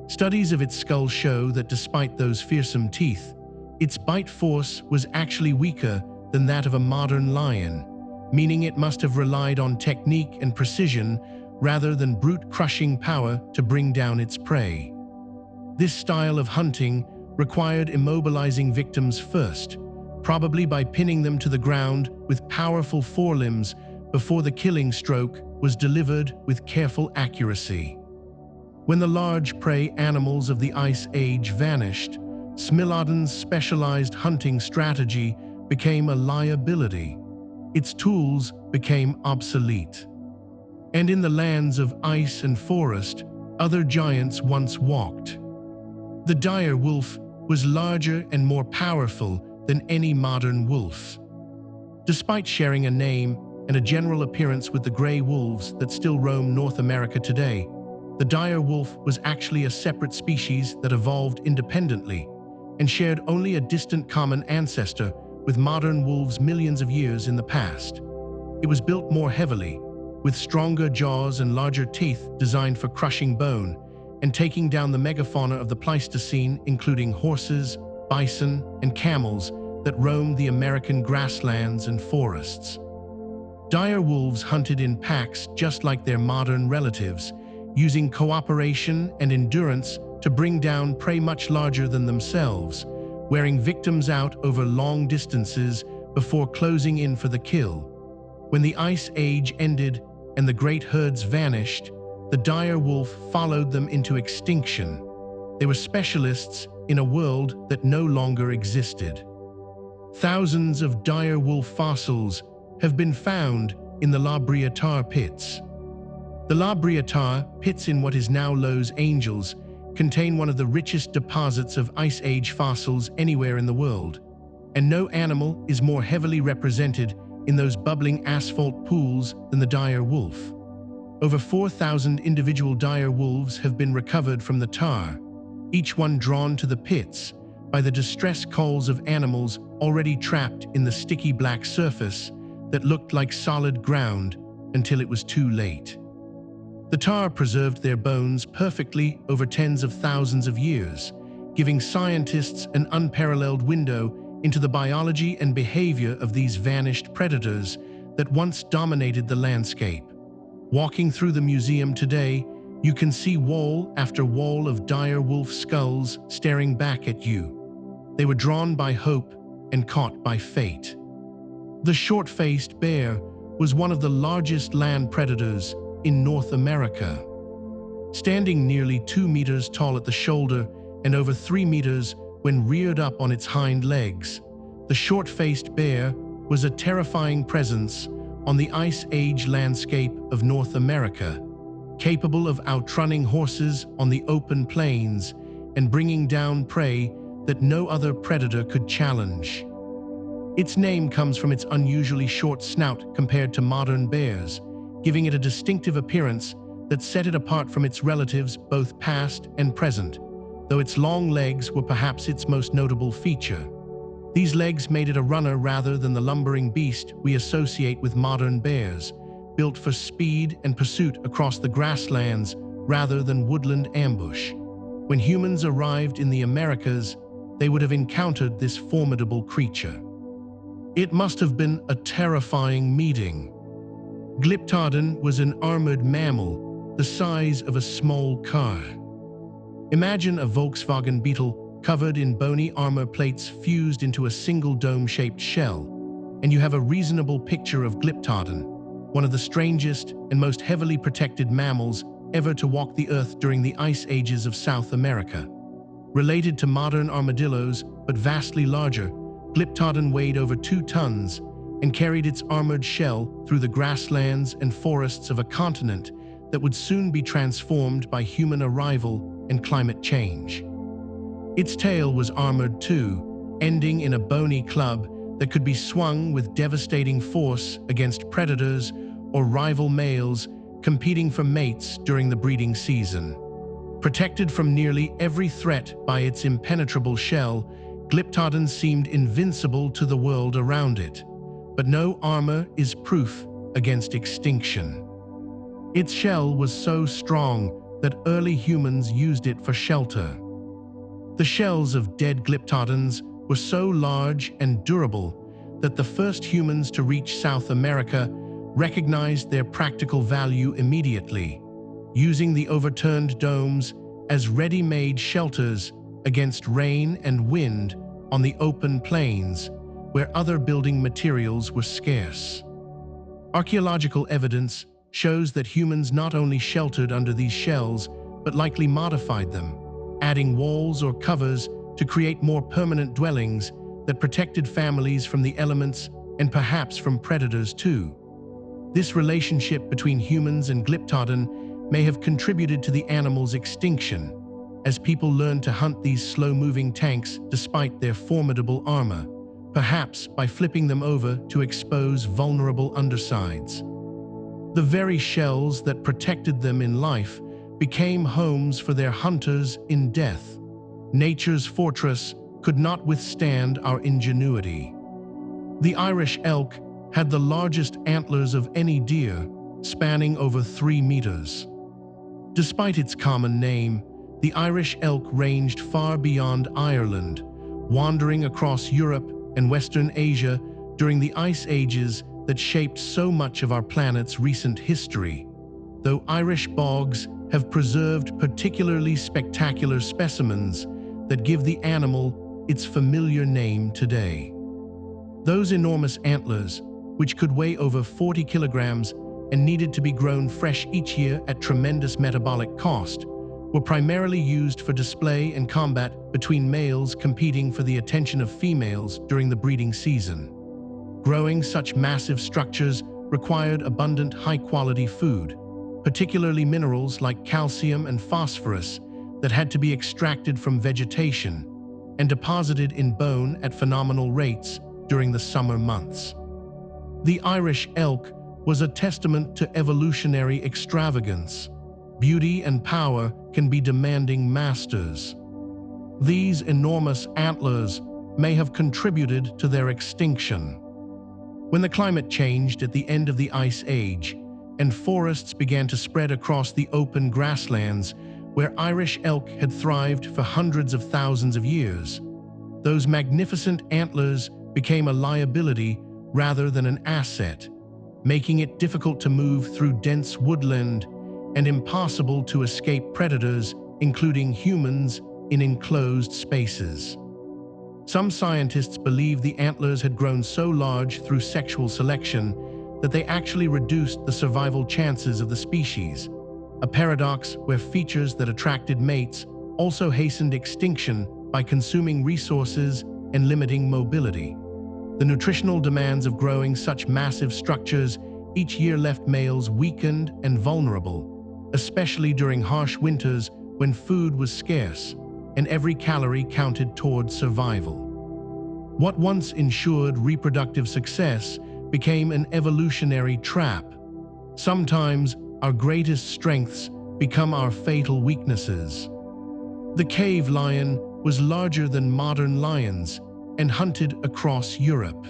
Studies of its skull show that despite those fearsome teeth, its bite force was actually weaker than that of a modern lion, meaning it must have relied on technique and precision rather than brute crushing power to bring down its prey. This style of hunting required immobilizing victims first, probably by pinning them to the ground with powerful forelimbs before the killing stroke was delivered with careful accuracy. When the large prey animals of the Ice Age vanished, Smilodon's specialized hunting strategy became a liability. Its tools became obsolete. And in the lands of ice and forest, other giants once walked. The dire wolf was larger and more powerful than any modern wolf. Despite sharing a name and a general appearance with the gray wolves that still roam North America today, the dire wolf was actually a separate species that evolved independently and shared only a distant common ancestor with modern wolves millions of years in the past. It was built more heavily, with stronger jaws and larger teeth designed for crushing bone and taking down the megafauna of the Pleistocene, including horses, bison, and camels that roamed the American grasslands and forests. Dire wolves hunted in packs just like their modern relatives, using cooperation and endurance to bring down prey much larger than themselves, wearing victims out over long distances before closing in for the kill. When the Ice Age ended and the great herds vanished, the dire wolf followed them into extinction. They were specialists in a world that no longer existed. Thousands of dire wolf fossils have been found in the La Brea tar pits. The La Brea tar pits in what is now Los Angeles contain one of the richest deposits of Ice Age fossils anywhere in the world, and no animal is more heavily represented in those bubbling asphalt pools than the dire wolf. Over 4,000 individual dire wolves have been recovered from the tar, each one drawn to the pits by the distress calls of animals already trapped in the sticky black surface that looked like solid ground until it was too late. The tar preserved their bones perfectly over tens of thousands of years, giving scientists an unparalleled window into the biology and behavior of these vanished predators that once dominated the landscape. Walking through the museum today, you can see wall after wall of dire wolf skulls staring back at you. They were drawn by hope and caught by fate. The short-faced bear was one of the largest land predators in North America. Standing nearly 2 meters tall at the shoulder and over 3 meters when reared up on its hind legs, the short-faced bear was a terrifying presence on the Ice Age landscape of North America, capable of outrunning horses on the open plains and bringing down prey that no other predator could challenge. Its name comes from its unusually short snout compared to modern bears, giving it a distinctive appearance that set it apart from its relatives both past and present, though its long legs were perhaps its most notable feature. These legs made it a runner rather than the lumbering beast we associate with modern bears, built for speed and pursuit across the grasslands rather than woodland ambush. When humans arrived in the Americas, they would have encountered this formidable creature. It must have been a terrifying meeting. Glyptodon was an armored mammal the size of a small car. Imagine a Volkswagen Beetle covered in bony armor plates fused into a single dome-shaped shell, and you have a reasonable picture of Glyptodon, one of the strangest and most heavily protected mammals ever to walk the earth during the ice ages of South America. Related to modern armadillos, but vastly larger, Glyptodon weighed over 2 tons and carried its armored shell through the grasslands and forests of a continent that would soon be transformed by human arrival and climate change. Its tail was armored too, ending in a bony club that could be swung with devastating force against predators or rival males competing for mates during the breeding season. Protected from nearly every threat by its impenetrable shell, Glyptodon seemed invincible to the world around it. But no armor is proof against extinction. Its shell was so strong that early humans used it for shelter. The shells of dead Glyptodons were so large and durable that the first humans to reach South America recognized their practical value immediately, using the overturned domes as ready-made shelters against rain and wind on the open plains where other building materials were scarce. Archaeological evidence shows that humans not only sheltered under these shells, but likely modified them, adding walls or covers to create more permanent dwellings that protected families from the elements and perhaps from predators too. This relationship between humans and Glyptodon may have contributed to the animal's extinction, as people learned to hunt these slow-moving tanks despite their formidable armor, perhaps by flipping them over to expose vulnerable undersides. The very shells that protected them in life became homes for their hunters in death. Nature's fortress could not withstand our ingenuity. The Irish elk had the largest antlers of any deer, spanning over 3 meters. Despite its common name, the Irish elk ranged far beyond Ireland, wandering across Europe and Western Asia during the ice ages that shaped so much of our planet's recent history. Though Irish bogs have preserved particularly spectacular specimens that give the animal its familiar name today. Those enormous antlers, which could weigh over 40 kilograms and needed to be grown fresh each year at tremendous metabolic cost, were primarily used for display and combat between males competing for the attention of females during the breeding season. Growing such massive structures required abundant high-quality food, particularly minerals like calcium and phosphorus that had to be extracted from vegetation and deposited in bone at phenomenal rates during the summer months. The Irish elk was a testament to evolutionary extravagance. Beauty and power can be demanding masters. These enormous antlers may have contributed to their extinction. When the climate changed at the end of the Ice Age, and forests began to spread across the open grasslands where Irish elk had thrived for hundreds of thousands of years, those magnificent antlers became a liability rather than an asset, making it difficult to move through dense woodland and impossible to escape predators, including humans, in enclosed spaces. Some scientists believe the antlers had grown so large through sexual selection that they actually reduced the survival chances of the species, a paradox where features that attracted mates also hastened extinction by consuming resources and limiting mobility. The nutritional demands of growing such massive structures each year left males weakened and vulnerable, especially during harsh winters when food was scarce and every calorie counted toward survival. What once ensured reproductive success became an evolutionary trap. Sometimes our greatest strengths become our fatal weaknesses. The cave lion was larger than modern lions and hunted across Europe.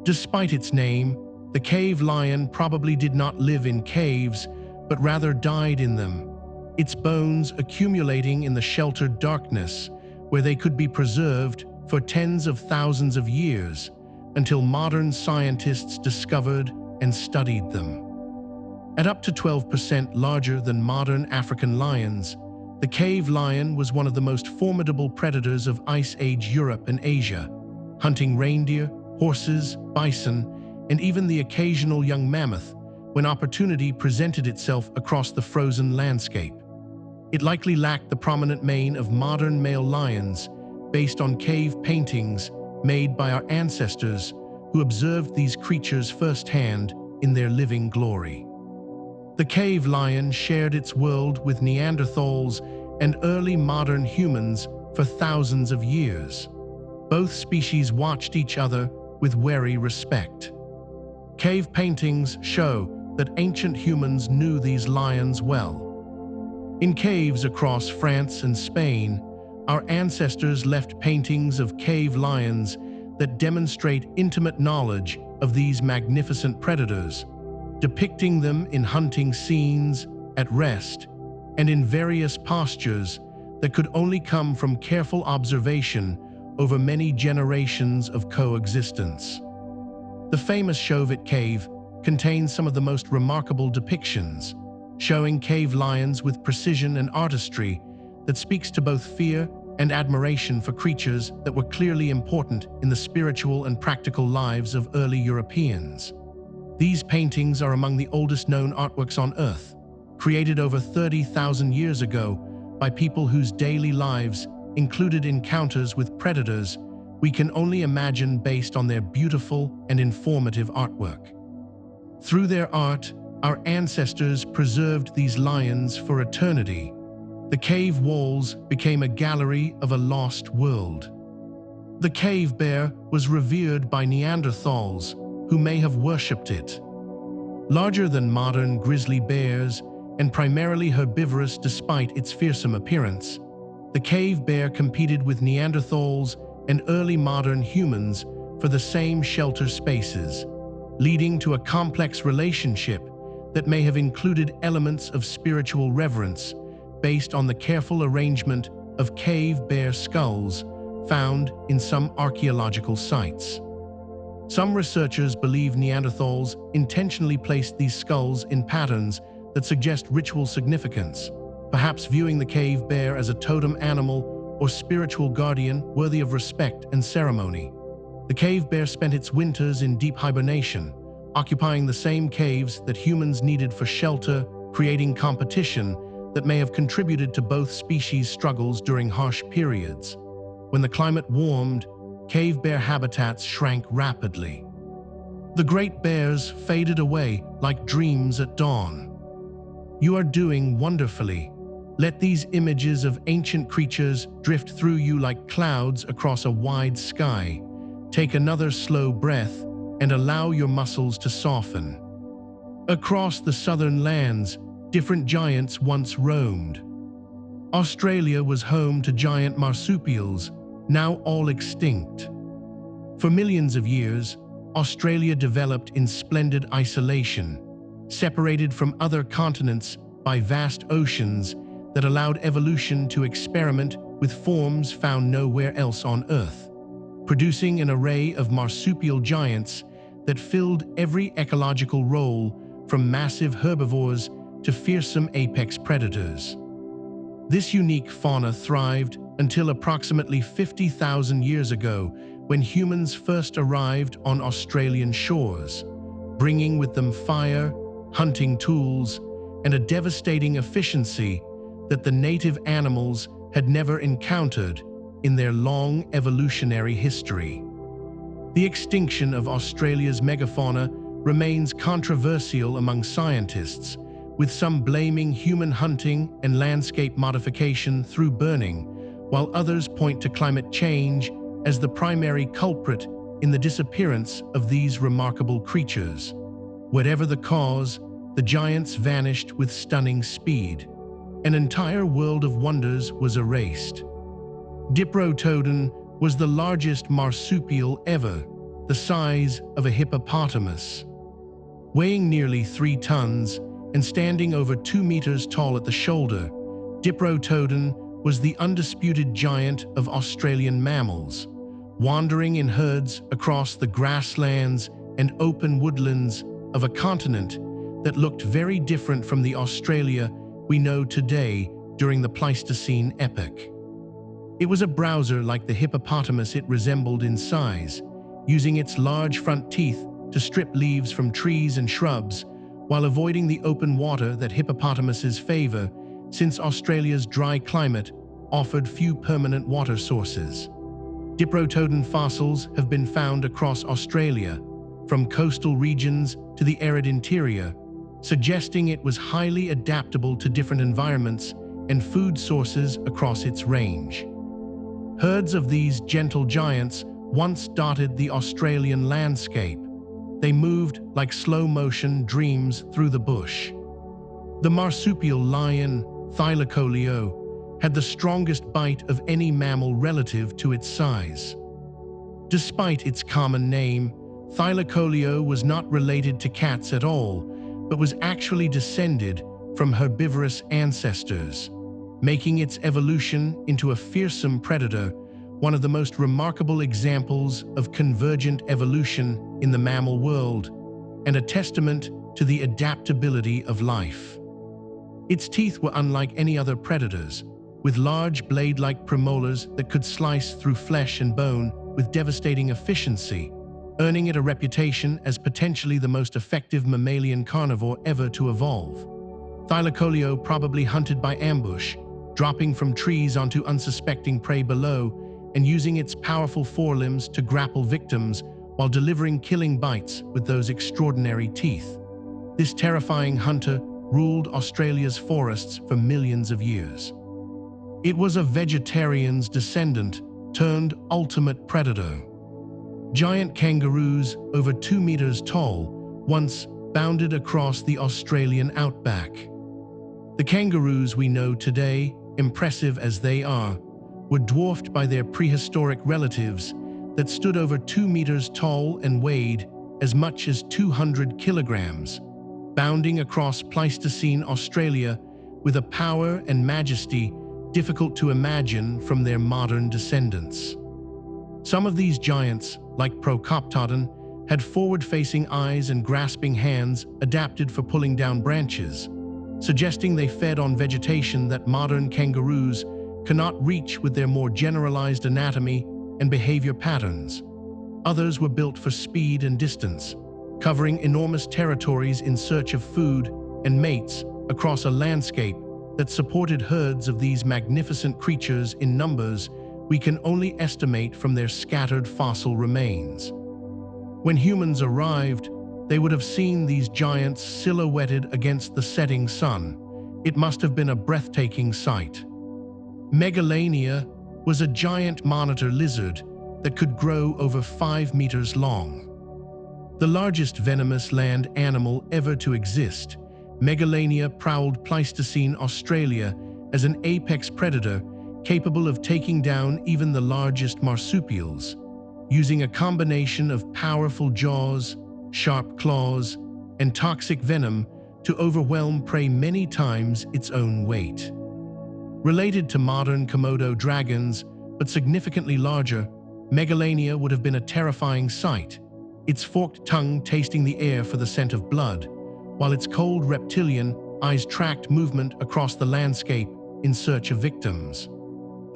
Despite its name, the cave lion probably did not live in caves, but rather died in them, its bones accumulating in the sheltered darkness, where they could be preserved for tens of thousands of years until modern scientists discovered and studied them. At up to 12% larger than modern African lions, the cave lion was one of the most formidable predators of Ice Age Europe and Asia, hunting reindeer, horses, bison, and even the occasional young mammoth when opportunity presented itself across the frozen landscape. It likely lacked the prominent mane of modern male lions, based on cave paintings made by our ancestors who observed these creatures firsthand in their living glory. The cave lion shared its world with Neanderthals and early modern humans for thousands of years. Both species watched each other with wary respect. Cave paintings show that ancient humans knew these lions well. In caves across France and Spain, our ancestors left paintings of cave lions that demonstrate intimate knowledge of these magnificent predators, depicting them in hunting scenes, at rest, and in various postures that could only come from careful observation over many generations of coexistence. The famous Chauvet Cave contains some of the most remarkable depictions, showing cave lions with precision and artistry that speaks to both fear and admiration for creatures that were clearly important in the spiritual and practical lives of early Europeans. These paintings are among the oldest known artworks on Earth, created over 30,000 years ago by people whose daily lives included encounters with predators we can only imagine based on their beautiful and informative artwork. Through their art, our ancestors preserved these lions for eternity. The cave walls became a gallery of a lost world. The cave bear was revered by Neanderthals, who may have worshipped it. Larger than modern grizzly bears and primarily herbivorous despite its fearsome appearance, the cave bear competed with Neanderthals and early modern humans for the same shelter spaces, leading to a complex relationship that may have included elements of spiritual reverence based on the careful arrangement of cave bear skulls found in some archaeological sites. Some researchers believe Neanderthals intentionally placed these skulls in patterns that suggest ritual significance, perhaps viewing the cave bear as a totem animal or spiritual guardian worthy of respect and ceremony. The cave bear spent its winters in deep hibernation, occupying the same caves that humans needed for shelter, creating competition that may have contributed to both species' struggles during harsh periods. When the climate warmed, cave bear habitats shrank rapidly. The great bears faded away like dreams at dawn. You are doing wonderfully. Let these images of ancient creatures drift through you like clouds across a wide sky. Take another slow breath and allow your muscles to soften. Across the southern lands, different giants once roamed. Australia was home to giant marsupials, now all extinct. For millions of years, Australia developed in splendid isolation, separated from other continents by vast oceans that allowed evolution to experiment with forms found nowhere else on Earth, producing an array of marsupial giants that filled every ecological role, from massive herbivores to fearsome apex predators. This unique fauna thrived until approximately 50,000 years ago, when humans first arrived on Australian shores, bringing with them fire, hunting tools, and a devastating efficiency that the native animals had never encountered in their long evolutionary history. The extinction of Australia's megafauna remains controversial among scientists, with some blaming human hunting and landscape modification through burning, while others point to climate change as the primary culprit in the disappearance of these remarkable creatures. Whatever the cause, the giants vanished with stunning speed. An entire world of wonders was erased. Diprotodon was the largest marsupial ever, the size of a hippopotamus. Weighing nearly 3 tons and standing over 2 meters tall at the shoulder, Diprotodon was the undisputed giant of Australian mammals, wandering in herds across the grasslands and open woodlands of a continent that looked very different from the Australia we know today during the Pleistocene epoch. It was a browser like the hippopotamus it resembled in size, using its large front teeth to strip leaves from trees and shrubs, while avoiding the open water that hippopotamuses favor, since Australia's dry climate offered few permanent water sources. Diprotodon fossils have been found across Australia, from coastal regions to the arid interior, suggesting it was highly adaptable to different environments and food sources across its range. Herds of these gentle giants once dotted the Australian landscape. They moved like slow-motion dreams through the bush. The marsupial lion, Thylacoleo, had the strongest bite of any mammal relative to its size. Despite its common name, Thylacoleo was not related to cats at all, but was actually descended from herbivorous ancestors, making its evolution into a fearsome predator one of the most remarkable examples of convergent evolution in the mammal world, and a testament to the adaptability of life. Its teeth were unlike any other predators, with large blade-like premolars that could slice through flesh and bone with devastating efficiency, earning it a reputation as potentially the most effective mammalian carnivore ever to evolve. Thylacoleo probably hunted by ambush, dropping from trees onto unsuspecting prey below and using its powerful forelimbs to grapple victims while delivering killing bites with those extraordinary teeth. This terrifying hunter ruled Australia's forests for millions of years. It was a vegetarian's descendant turned ultimate predator. Giant kangaroos, over 2 meters tall, once bounded across the Australian outback. The kangaroos we know today, impressive as they are, were dwarfed by their prehistoric relatives that stood over 2 meters tall and weighed as much as 200 kilograms, bounding across Pleistocene Australia with a power and majesty difficult to imagine from their modern descendants. Some of these giants, like Procoptodon, had forward-facing eyes and grasping hands adapted for pulling down branches, suggesting they fed on vegetation that modern kangaroos cannot reach with their more generalized anatomy and behavior patterns. Others were built for speed and distance, covering enormous territories in search of food and mates across a landscape that supported herds of these magnificent creatures in numbers we can only estimate from their scattered fossil remains. When humans arrived, they would have seen these giants silhouetted against the setting sun. It must have been a breathtaking sight. Megalania was a giant monitor lizard that could grow over 5 meters long. The largest venomous land animal ever to exist, Megalania prowled Pleistocene Australia as an apex predator capable of taking down even the largest marsupials, using a combination of powerful jaws, sharp claws, and toxic venom to overwhelm prey many times its own weight. Related to modern Komodo dragons, but significantly larger, Megalania would have been a terrifying sight, its forked tongue tasting the air for the scent of blood, while its cold reptilian eyes tracked movement across the landscape in search of victims.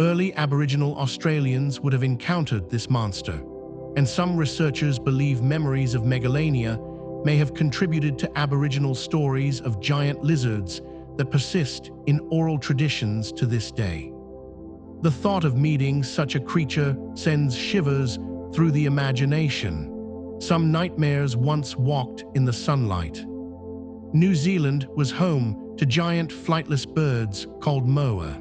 Early Aboriginal Australians would have encountered this monster, and some researchers believe memories of Megalania may have contributed to Aboriginal stories of giant lizards that persist in oral traditions to this day. The thought of meeting such a creature sends shivers through the imagination. Some nightmares once walked in the sunlight. New Zealand was home to giant flightless birds called moa.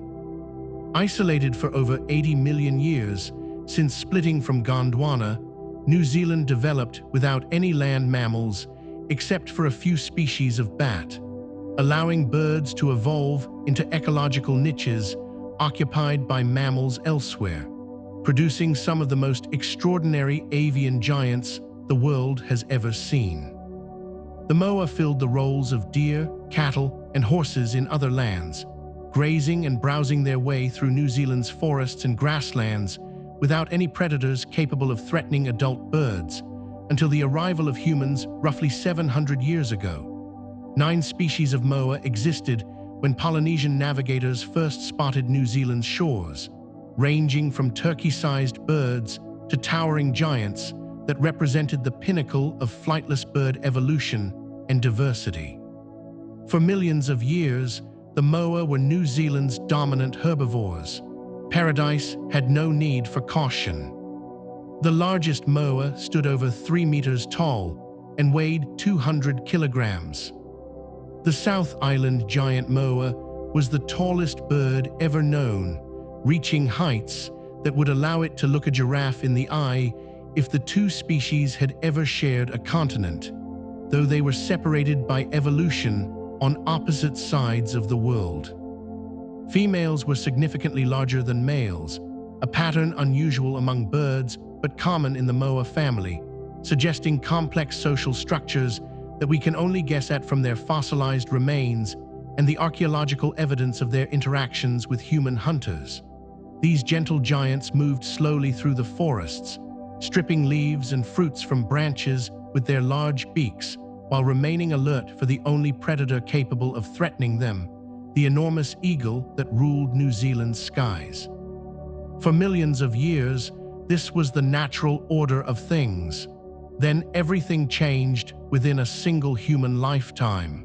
Isolated for over 80 million years, since splitting from Gondwana, New Zealand developed without any land mammals except for a few species of bat, allowing birds to evolve into ecological niches occupied by mammals elsewhere, producing some of the most extraordinary avian giants the world has ever seen. The moa filled the roles of deer, cattle, and horses in other lands, grazing and browsing their way through New Zealand's forests and grasslands without any predators capable of threatening adult birds, until the arrival of humans roughly 700 years ago. 9 species of moa existed when Polynesian navigators first spotted New Zealand's shores, ranging from turkey-sized birds to towering giants that represented the pinnacle of flightless bird evolution and diversity. For millions of years, the moa were New Zealand's dominant herbivores. Paradise had no need for caution. The largest moa stood over 3 meters tall and weighed 200 kilograms. The South Island giant moa was the tallest bird ever known, reaching heights that would allow it to look a giraffe in the eye if the two species had ever shared a continent, though they were separated by evolution on opposite sides of the world. Females were significantly larger than males, a pattern unusual among birds but common in the moa family, suggesting complex social structures that we can only guess at from their fossilized remains and the archaeological evidence of their interactions with human hunters. These gentle giants moved slowly through the forests, stripping leaves and fruits from branches with their large beaks, while remaining alert for the only predator capable of threatening them, the enormous eagle that ruled New Zealand's skies. For millions of years, this was the natural order of things. Then everything changed within a single human lifetime.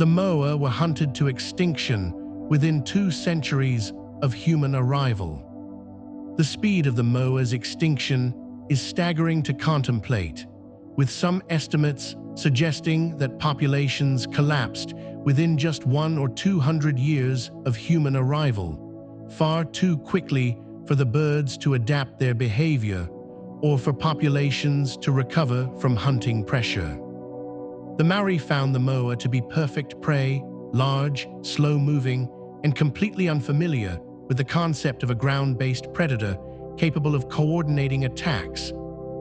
The moa were hunted to extinction within 2 centuries of human arrival. The speed of the moa's extinction is staggering to contemplate, with some estimates suggesting that populations collapsed within just 100 or 200 years of human arrival, far too quickly for the birds to adapt their behavior or for populations to recover from hunting pressure. The Maori found the moa to be perfect prey, large, slow-moving, and completely unfamiliar with the concept of a ground-based predator capable of coordinating attacks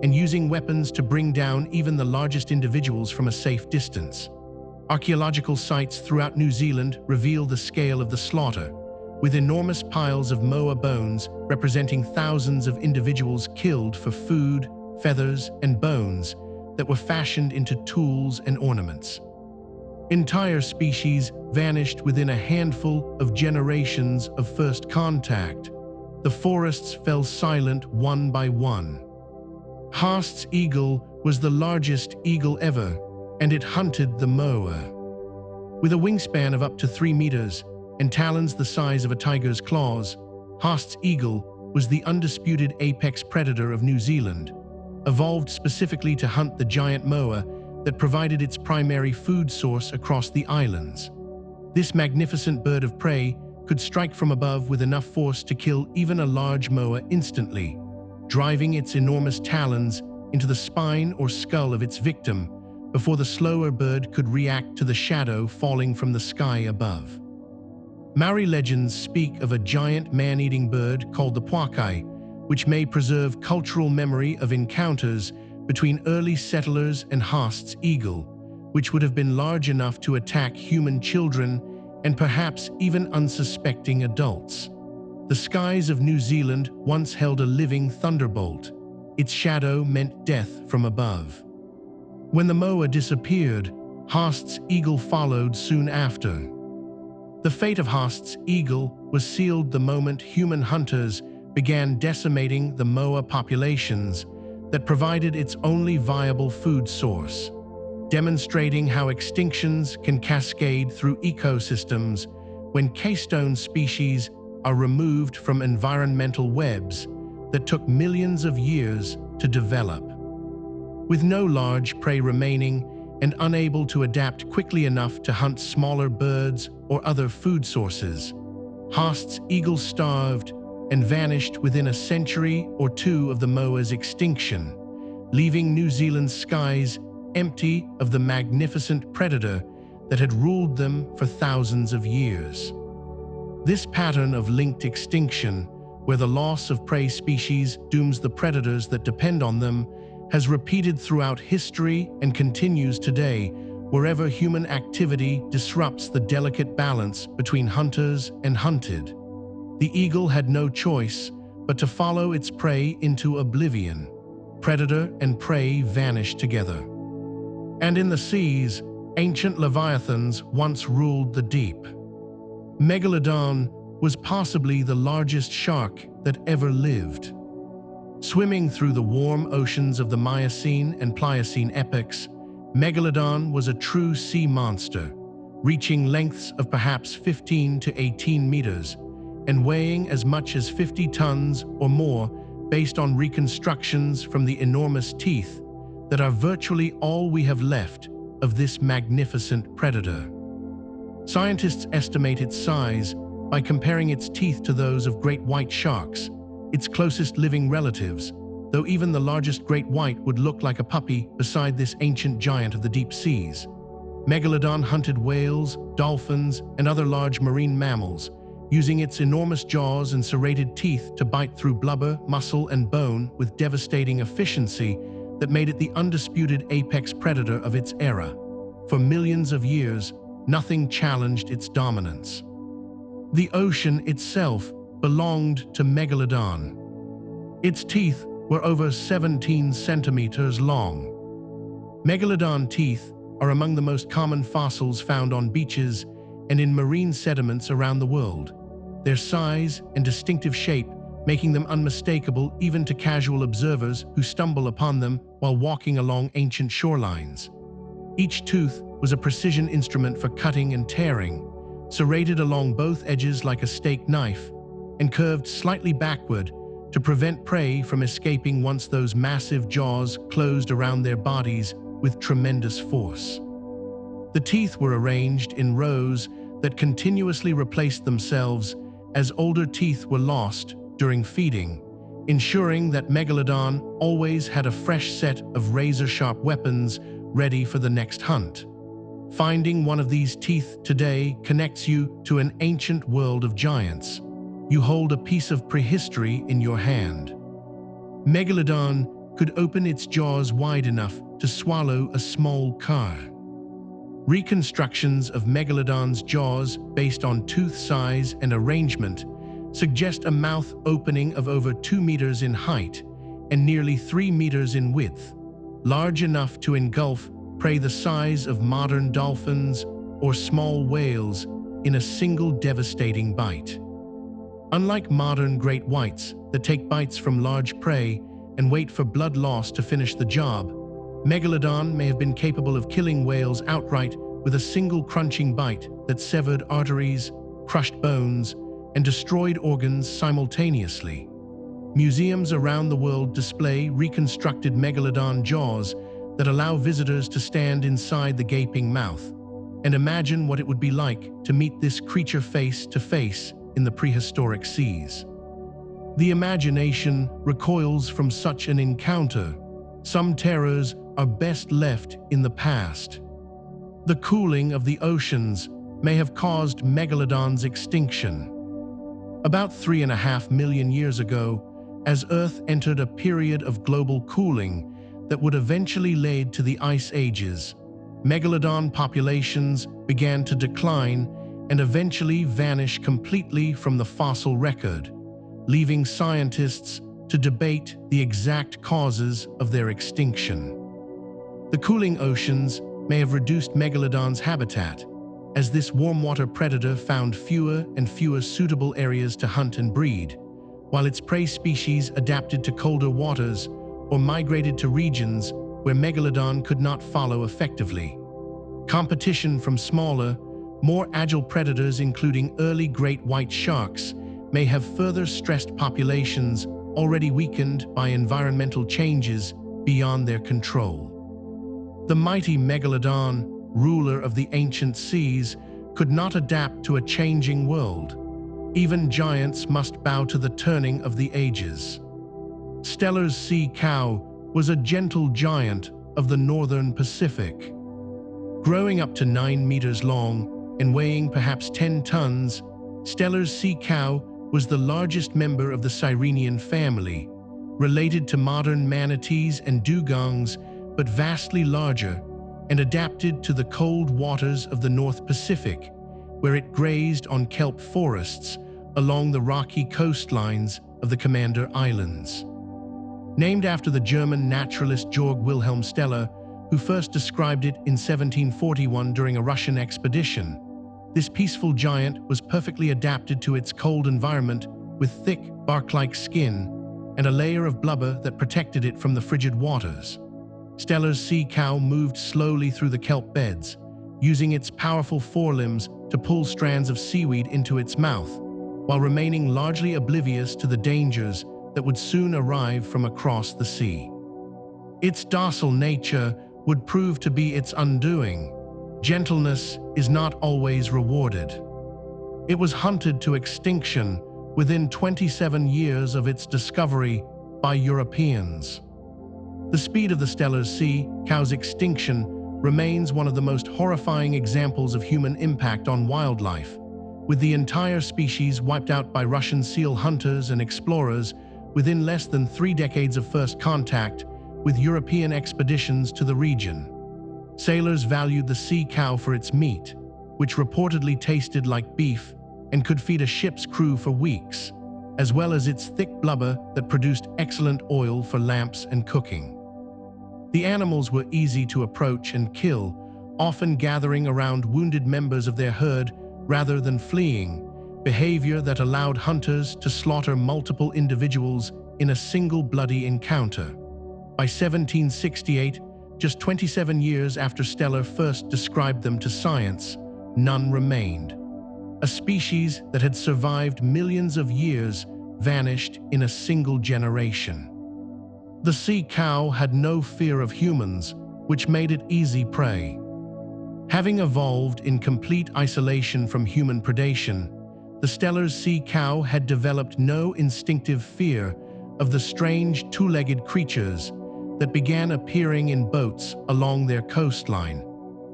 and using weapons to bring down even the largest individuals from a safe distance. Archaeological sites throughout New Zealand reveal the scale of the slaughter, with enormous piles of moa bones representing thousands of individuals killed for food, feathers, and bones that were fashioned into tools and ornaments. Entire species vanished within a handful of generations of first contact. The forests fell silent one by one. Haast's eagle was the largest eagle ever, and it hunted the moa. With a wingspan of up to 3 meters and talons the size of a tiger's claws, Haast's eagle was the undisputed apex predator of New Zealand, evolved specifically to hunt the giant moa that provided its primary food source across the islands. This magnificent bird of prey could strike from above with enough force to kill even a large moa instantly, driving its enormous talons into the spine or skull of its victim before the slower bird could react to the shadow falling from the sky above. Maori legends speak of a giant man-eating bird called the poakai, which may preserve cultural memory of encounters between early settlers and Haast's eagle, which would have been large enough to attack human children and perhaps even unsuspecting adults. The skies of New Zealand once held a living thunderbolt. Its shadow meant death from above. When the moa disappeared, Haast's eagle followed soon after. The fate of Haast's eagle was sealed the moment human hunters began decimating the moa populations that provided its only viable food source, demonstrating how extinctions can cascade through ecosystems when keystone species are removed from environmental webs that took millions of years to develop. With no large prey remaining and unable to adapt quickly enough to hunt smaller birds or other food sources, Haast's eagle starved and vanished within a century or two of the moa's extinction, leaving New Zealand's skies empty of the magnificent predator that had ruled them for thousands of years. This pattern of linked extinction, where the loss of prey species dooms the predators that depend on them, has repeated throughout history and continues today wherever human activity disrupts the delicate balance between hunters and hunted. The eagle had no choice but to follow its prey into oblivion. Predator and prey vanished together. And in the seas, ancient leviathans once ruled the deep. Megalodon was possibly the largest shark that ever lived. Swimming through the warm oceans of the Miocene and Pliocene epochs, Megalodon was a true sea monster, reaching lengths of perhaps 15 to 18 meters and weighing as much as 50 tons or more based on reconstructions from the enormous teeth that are virtually all we have left of this magnificent predator. Scientists estimate its size by comparing its teeth to those of great white sharks, its closest living relatives, though even the largest great white would look like a puppy beside this ancient giant of the deep seas. Megalodon hunted whales, dolphins, and other large marine mammals, using its enormous jaws and serrated teeth to bite through blubber, muscle, and bone with devastating efficiency that made it the undisputed apex predator of its era. For millions of years, nothing challenged its dominance. The ocean itself belonged to Megalodon. Its teeth were over 17 centimeters long. Megalodon teeth are among the most common fossils found on beaches and in marine sediments around the world, their size and distinctive shape making them unmistakable even to casual observers who stumble upon them while walking along ancient shorelines. Each tooth was a precision instrument for cutting and tearing, serrated along both edges like a steak knife, and curved slightly backward to prevent prey from escaping once those massive jaws closed around their bodies with tremendous force. The teeth were arranged in rows that continuously replaced themselves as older teeth were lost during feeding, ensuring that Megalodon always had a fresh set of razor-sharp weapons ready for the next hunt. Finding one of these teeth today connects you to an ancient world of giants. You hold a piece of prehistory in your hand. Megalodon could open its jaws wide enough to swallow a small car. Reconstructions of Megalodon's jaws based on tooth size and arrangement suggest a mouth opening of over 2 meters in height and nearly 3 meters in width, large enough to engulf prey the size of modern dolphins or small whales in a single devastating bite. Unlike modern great whites that take bites from large prey and wait for blood loss to finish the job, Megalodon may have been capable of killing whales outright with a single crunching bite that severed arteries, crushed bones, and destroyed organs simultaneously. Museums around the world display reconstructed Megalodon jaws that allow visitors to stand inside the gaping mouth and imagine what it would be like to meet this creature face to face in the prehistoric seas. The imagination recoils from such an encounter. Some terrors are best left in the past. The cooling of the oceans may have caused Megalodon's extinction. About 3.5 million years ago, as Earth entered a period of global cooling that would eventually lead to the ice ages, Megalodon populations began to decline and eventually vanish completely from the fossil record, leaving scientists to debate the exact causes of their extinction. The cooling oceans may have reduced Megalodon's habitat, as this warm-water predator found fewer and fewer suitable areas to hunt and breed, while its prey species adapted to colder waters or migrated to regions where Megalodon could not follow effectively. Competition from smaller, more agile predators, including early great white sharks, may have further stressed populations already weakened by environmental changes beyond their control. The mighty Megalodon, ruler of the ancient seas, could not adapt to a changing world. Even giants must bow to the turning of the ages. Steller's sea cow was a gentle giant of the northern Pacific. Growing up to 9 meters long and weighing perhaps 10 tons, Steller's sea cow was the largest member of the Sirenian family, related to modern manatees and dugongs, but vastly larger, and adapted to the cold waters of the North Pacific, where it grazed on kelp forests along the rocky coastlines of the Commander Islands. Named after the German naturalist Georg Wilhelm Steller, who first described it in 1741 during a Russian expedition, this peaceful giant was perfectly adapted to its cold environment with thick, bark-like skin and a layer of blubber that protected it from the frigid waters. Steller's sea cow moved slowly through the kelp beds, using its powerful forelimbs to pull strands of seaweed into its mouth, while remaining largely oblivious to the dangers that would soon arrive from across the sea. Its docile nature would prove to be its undoing. Gentleness is not always rewarded. It was hunted to extinction within 27 years of its discovery by Europeans. The speed of the Steller's sea cow's extinction remains one of the most horrifying examples of human impact on wildlife, with the entire species wiped out by Russian seal hunters and explorers within less than 3 decades of first contact with European expeditions to the region. Sailors valued the sea cow for its meat, which reportedly tasted like beef and could feed a ship's crew for weeks, as well as its thick blubber that produced excellent oil for lamps and cooking. The animals were easy to approach and kill, often gathering around wounded members of their herd rather than fleeing, behavior that allowed hunters to slaughter multiple individuals in a single bloody encounter. By 1768, just 27 years after Steller first described them to science, none remained. A species that had survived millions of years vanished in a single generation. The sea cow had no fear of humans, which made it easy prey. Having evolved in complete isolation from human predation, the Steller's sea cow had developed no instinctive fear of the strange two-legged creatures that began appearing in boats along their coastline,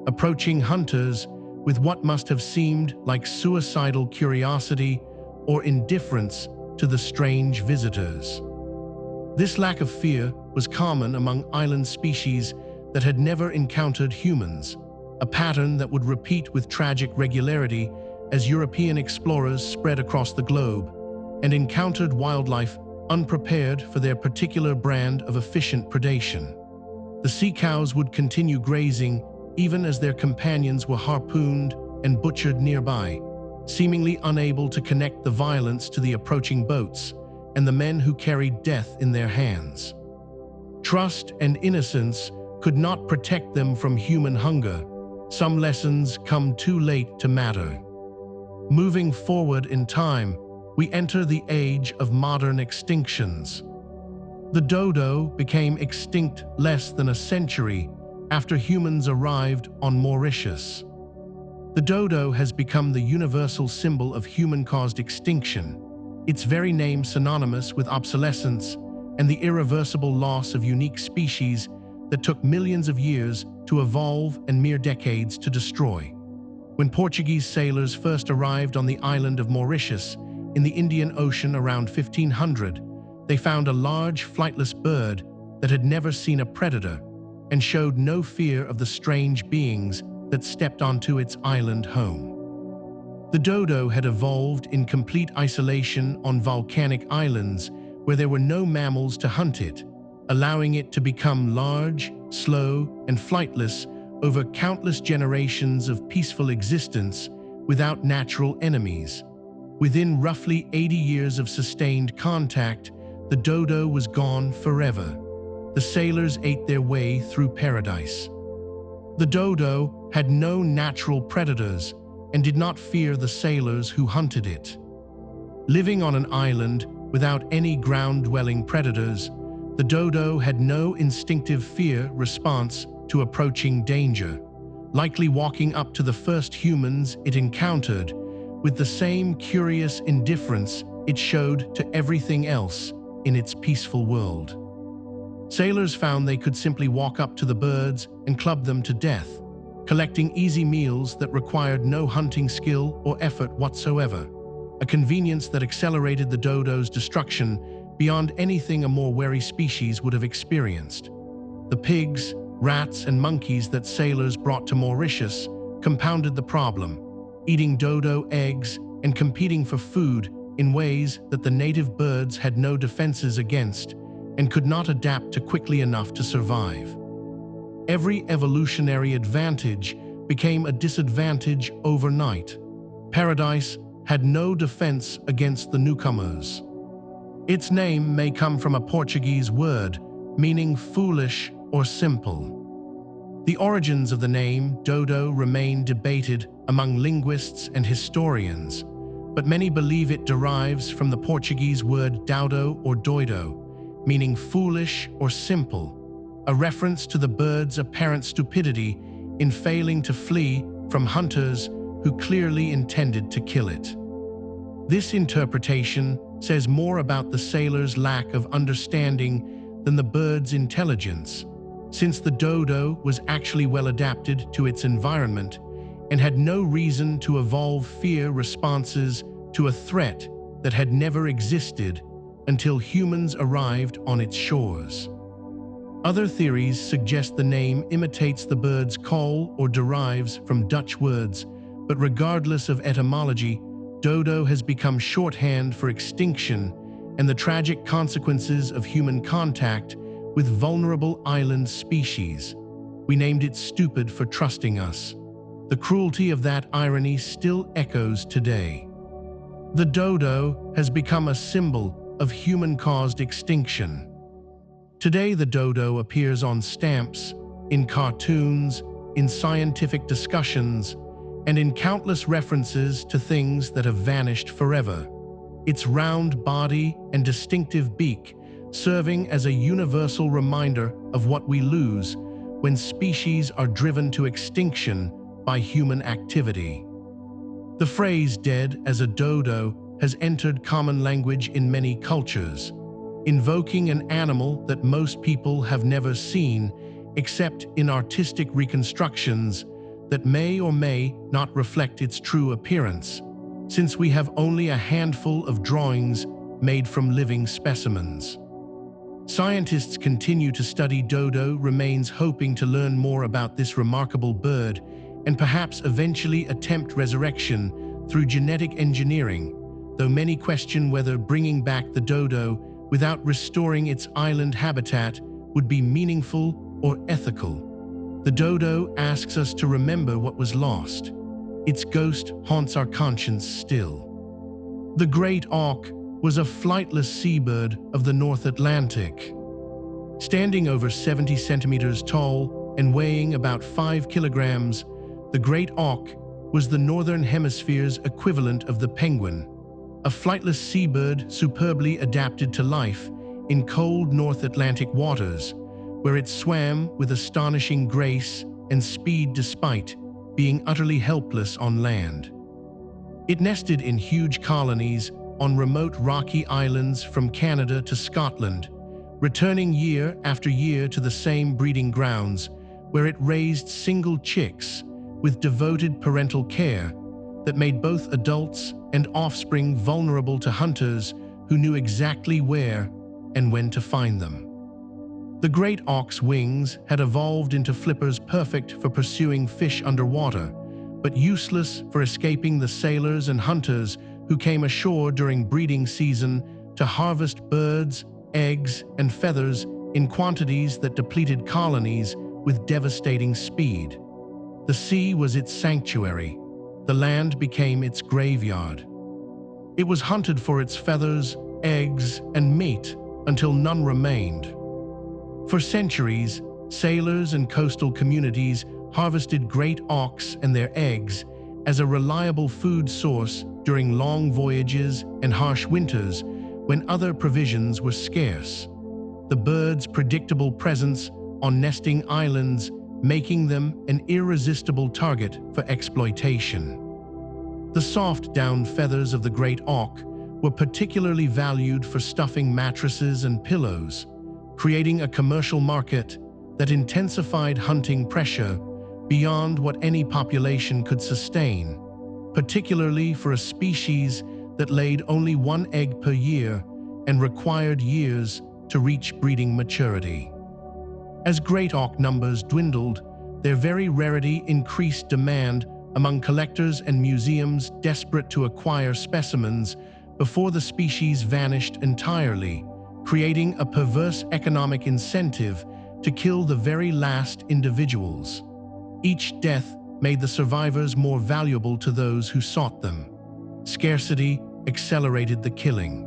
approaching hunters with what must have seemed like suicidal curiosity or indifference to the strange visitors. This lack of fear was common among island species that had never encountered humans, a pattern that would repeat with tragic regularity as European explorers spread across the globe and encountered wildlife unprepared for their particular brand of efficient predation. The sea cows would continue grazing even as their companions were harpooned and butchered nearby, seemingly unable to connect the violence to the approaching boats and the men who carried death in their hands. Trust and innocence could not protect them from human hunger. Some lessons come too late to matter. Moving forward in time, we enter the age of modern extinctions. The dodo became extinct less than a century after humans arrived on Mauritius. The dodo has become the universal symbol of human-caused extinction, its very name synonymous with obsolescence and the irreversible loss of unique species that took millions of years to evolve and mere decades to destroy. When Portuguese sailors first arrived on the island of Mauritius in the Indian Ocean around 1500, they found a large flightless bird that had never seen a predator and showed no fear of the strange beings that stepped onto its island home. The dodo had evolved in complete isolation on volcanic islands where there were no mammals to hunt it, allowing it to become large, slow, and flightless over countless generations of peaceful existence without natural enemies. Within roughly 80 years of sustained contact, the dodo was gone forever. The sailors ate their way through paradise. The dodo had no natural predators and did not fear the sailors who hunted it. Living on an island without any ground-dwelling predators, the dodo had no instinctive fear response to approaching danger, likely walking up to the first humans it encountered with the same curious indifference it showed to everything else in its peaceful world. Sailors found they could simply walk up to the birds and club them to death, collecting easy meals that required no hunting skill or effort whatsoever, a convenience that accelerated the dodo's destruction beyond anything a more wary species would have experienced. The pigs, rats, and monkeys that sailors brought to Mauritius compounded the problem, eating dodo eggs and competing for food in ways that the native birds had no defenses against and could not adapt to quickly enough to survive. Every evolutionary advantage became a disadvantage overnight. Paradise had no defense against the newcomers. Its name may come from a Portuguese word meaning foolish or simple. The origins of the name dodo remain debated among linguists and historians, but many believe it derives from the Portuguese word daudo or doido, meaning foolish or simple, a reference to the bird's apparent stupidity in failing to flee from hunters who clearly intended to kill it. This interpretation says more about the sailor's lack of understanding than the bird's intelligence, since the dodo was actually well adapted to its environment and had no reason to evolve fear responses to a threat that had never existed until humans arrived on its shores. Other theories suggest the name imitates the bird's call or derives from Dutch words, but regardless of etymology, dodo has become shorthand for extinction and the tragic consequences of human contact with vulnerable island species. We named it stupid for trusting us. The cruelty of that irony still echoes today. The dodo has become a symbol of human-caused extinction. Today, the dodo appears on stamps, in cartoons, in scientific discussions, and in countless references to things that have vanished forever. Its round body and distinctive beak serving as a universal reminder of what we lose when species are driven to extinction by human activity. The phrase "dead as a dodo" has entered common language in many cultures, invoking an animal that most people have never seen except in artistic reconstructions that may or may not reflect its true appearance, since we have only a handful of drawings made from living specimens. Scientists continue to study dodo remains, hoping to learn more about this remarkable bird and perhaps eventually attempt resurrection through genetic engineering, though many question whether bringing back the dodo without restoring its island habitat would be meaningful or ethical. The dodo asks us to remember what was lost. Its ghost haunts our conscience still. The great auk was a flightless seabird of the North Atlantic. Standing over 70 centimeters tall and weighing about 5 kilograms, the great auk was the Northern Hemisphere's equivalent of the penguin, a flightless seabird superbly adapted to life in cold North Atlantic waters, where it swam with astonishing grace and speed despite being utterly helpless on land. It nested in huge colonies on remote rocky islands from Canada to Scotland, returning year after year to the same breeding grounds, where it raised single chicks with devoted parental care that made both adults and offspring vulnerable to hunters who knew exactly where and when to find them. The great auk's wings had evolved into flippers perfect for pursuing fish underwater, but useless for escaping the sailors and hunters who came ashore during breeding season to harvest birds, eggs, and feathers in quantities that depleted colonies with devastating speed. The sea was its sanctuary. The land became its graveyard. It was hunted for its feathers, eggs, and meat until none remained. For centuries, sailors and coastal communities harvested great auks and their eggs as a reliable food source during long voyages and harsh winters when other provisions were scarce. The birds' predictable presence on nesting islands making them an irresistible target for exploitation. The soft down feathers of the great auk were particularly valued for stuffing mattresses and pillows, creating a commercial market that intensified hunting pressure beyond what any population could sustain, particularly for a species that laid only one egg per year and required years to reach breeding maturity. As great auk numbers dwindled, their very rarity increased demand among collectors and museums desperate to acquire specimens before the species vanished entirely, creating a perverse economic incentive to kill the very last individuals. Each death made the survivors more valuable to those who sought them. Scarcity accelerated the killing.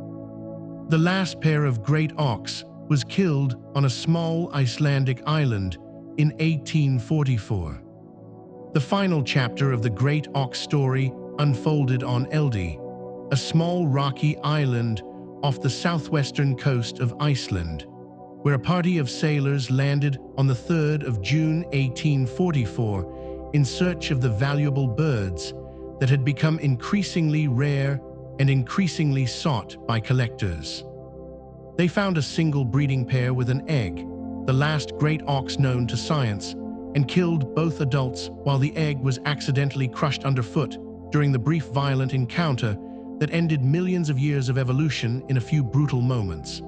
The last pair of great auks was killed on a small Icelandic island in 1844. The final chapter of the great auk story unfolded on Eldey, a small rocky island off the southwestern coast of Iceland, where a party of sailors landed on the 3rd of June 1844 in search of the valuable birds that had become increasingly rare and increasingly sought by collectors. They found a single breeding pair with an egg, the last great auks known to science, and killed both adults while the egg was accidentally crushed underfoot during the brief violent encounter that ended millions of years of evolution in a few brutal moments.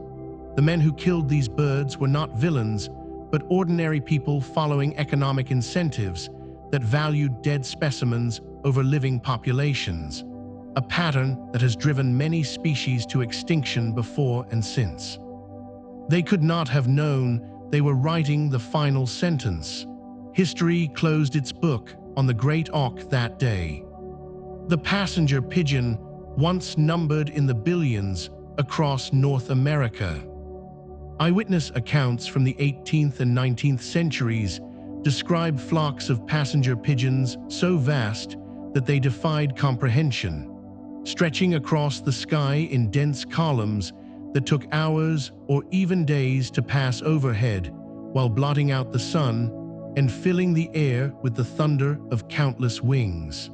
The men who killed these birds were not villains, but ordinary people following economic incentives that valued dead specimens over living populations, a pattern that has driven many species to extinction before and since. They could not have known they were writing the final sentence. History closed its book on the great auk that day. The passenger pigeon once numbered in the billions across North America. Eyewitness accounts from the 18th and 19th centuries describe flocks of passenger pigeons so vast that they defied comprehension, stretching across the sky in dense columns that took hours or even days to pass overhead, while blotting out the sun and filling the air with the thunder of countless wings.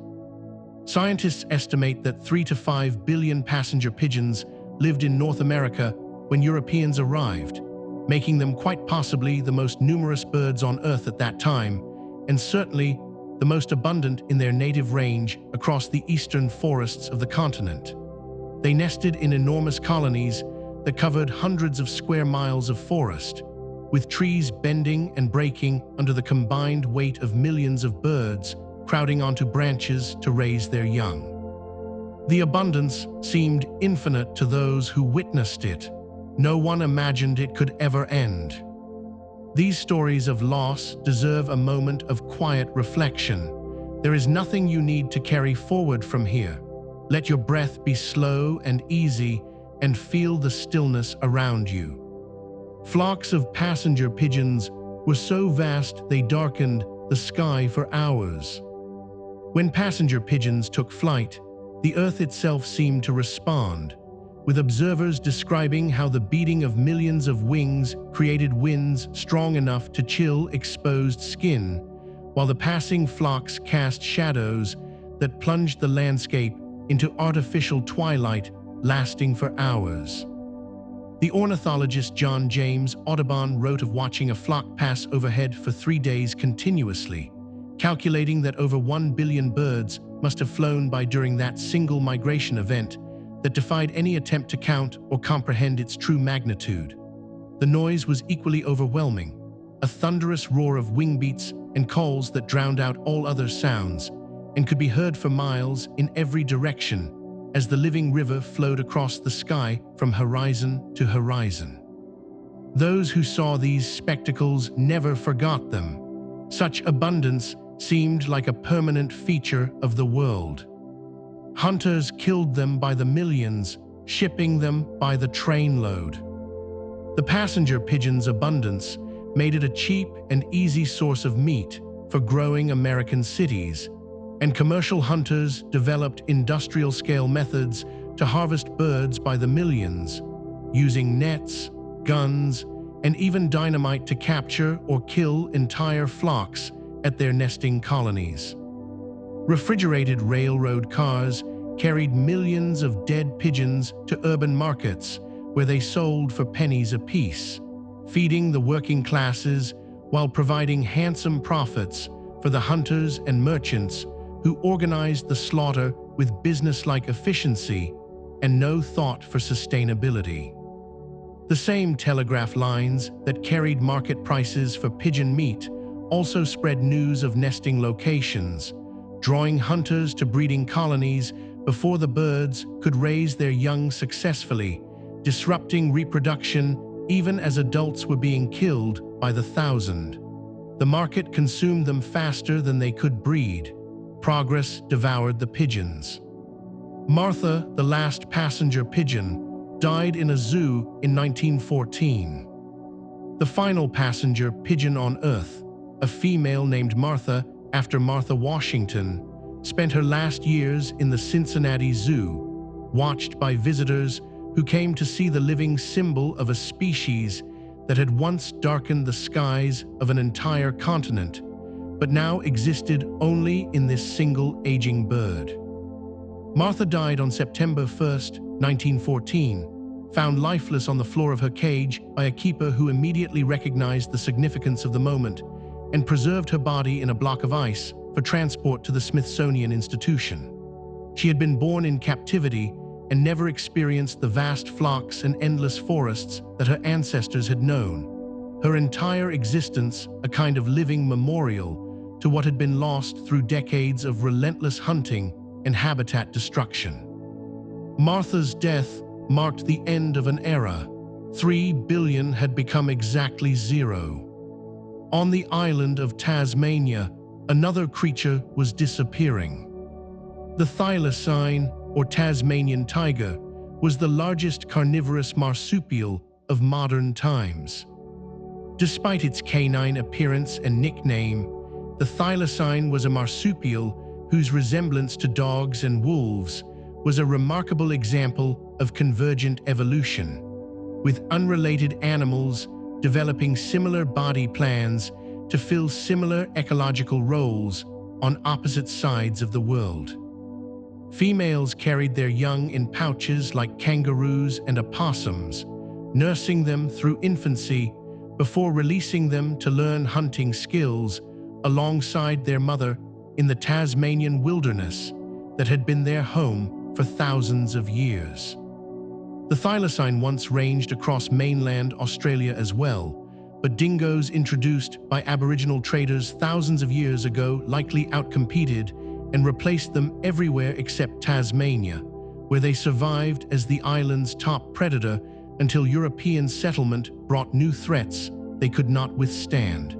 Scientists estimate that 3 to 5 billion passenger pigeons lived in North America when Europeans arrived, making them quite possibly the most numerous birds on Earth at that time, and certainly the most abundant in their native range across the eastern forests of the continent. They nested in enormous colonies that covered hundreds of square miles of forest, with trees bending and breaking under the combined weight of millions of birds crowding onto branches to raise their young. The abundance seemed infinite to those who witnessed it. No one imagined it could ever end. These stories of loss deserve a moment of quiet reflection. There is nothing you need to carry forward from here. Let your breath be slow and easy, and feel the stillness around you. Flocks of passenger pigeons were so vast they darkened the sky for hours. When passenger pigeons took flight, the Earth itself seemed to respond, with observers describing how the beating of millions of wings created winds strong enough to chill exposed skin, while the passing flocks cast shadows that plunged the landscape into artificial twilight lasting for hours. The ornithologist John James Audubon wrote of watching a flock pass overhead for 3 days continuously, calculating that over 1 billion birds must have flown by during that single migration event that defied any attempt to count or comprehend its true magnitude. The noise was equally overwhelming, a thunderous roar of wing beats and calls that drowned out all other sounds and could be heard for miles in every direction as the living river flowed across the sky from horizon to horizon. Those who saw these spectacles never forgot them. Such abundance seemed like a permanent feature of the world. Hunters killed them by the millions, shipping them by the trainload. The passenger pigeon's abundance made it a cheap and easy source of meat for growing American cities, and commercial hunters developed industrial-scale methods to harvest birds by the millions, using nets, guns, and even dynamite to capture or kill entire flocks at their nesting colonies. Refrigerated railroad cars carried millions of dead pigeons to urban markets where they sold for pennies apiece, feeding the working classes while providing handsome profits for the hunters and merchants who organized the slaughter with business-like efficiency and no thought for sustainability. The same telegraph lines that carried market prices for pigeon meat also spread news of nesting locations, drawing hunters to breeding colonies before the birds could raise their young successfully, disrupting reproduction even as adults were being killed by the thousand. The market consumed them faster than they could breed. Progress devoured the pigeons. Martha, the last passenger pigeon, died in a zoo in 1914. The final passenger pigeon on Earth, a female named Martha after Martha Washington, spent her last years in the Cincinnati Zoo, watched by visitors who came to see the living symbol of a species that had once darkened the skies of an entire continent, but now existed only in this single aging bird. Martha died on September 1st, 1914, found lifeless on the floor of her cage by a keeper who immediately recognized the significance of the moment and preserved her body in a block of ice for transport to the Smithsonian Institution. She had been born in captivity and never experienced the vast flocks and endless forests that her ancestors had known. Her entire existence a kind of living memorial to what had been lost through decades of relentless hunting and habitat destruction. Martha's death marked the end of an era. 3 billion had become exactly 0. On the island of Tasmania, another creature was disappearing. The thylacine, or Tasmanian tiger, was the largest carnivorous marsupial of modern times. Despite its canine appearance and nickname, the thylacine was a marsupial whose resemblance to dogs and wolves was a remarkable example of convergent evolution, with unrelated animals developing similar body plans to fill similar ecological roles on opposite sides of the world. Females carried their young in pouches like kangaroos and opossums, nursing them through infancy before releasing them to learn hunting skills alongside their mother in the Tasmanian wilderness that had been their home for thousands of years. The thylacine once ranged across mainland Australia as well, but dingoes introduced by Aboriginal traders thousands of years ago likely outcompeted and replaced them everywhere except Tasmania, where they survived as the island's top predator until European settlement brought new threats they could not withstand.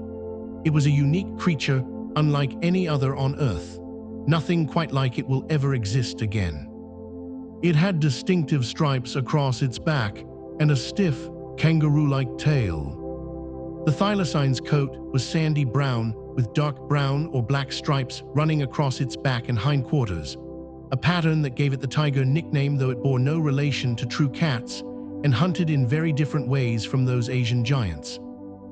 It was a unique creature unlike any other on Earth, nothing quite like it will ever exist again. It had distinctive stripes across its back and a stiff, kangaroo-like tail. The thylacine's coat was sandy brown with dark brown or black stripes running across its back and hindquarters, a pattern that gave it the tiger nickname, though it bore no relation to true cats and hunted in very different ways from those Asian giants.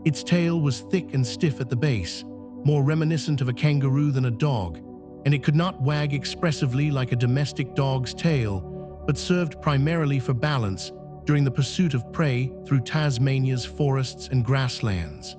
Its tail was thick and stiff at the base, more reminiscent of a kangaroo than a dog, and it could not wag expressively like a domestic dog's tail, but served primarily for balance during the pursuit of prey through Tasmania's forests and grasslands.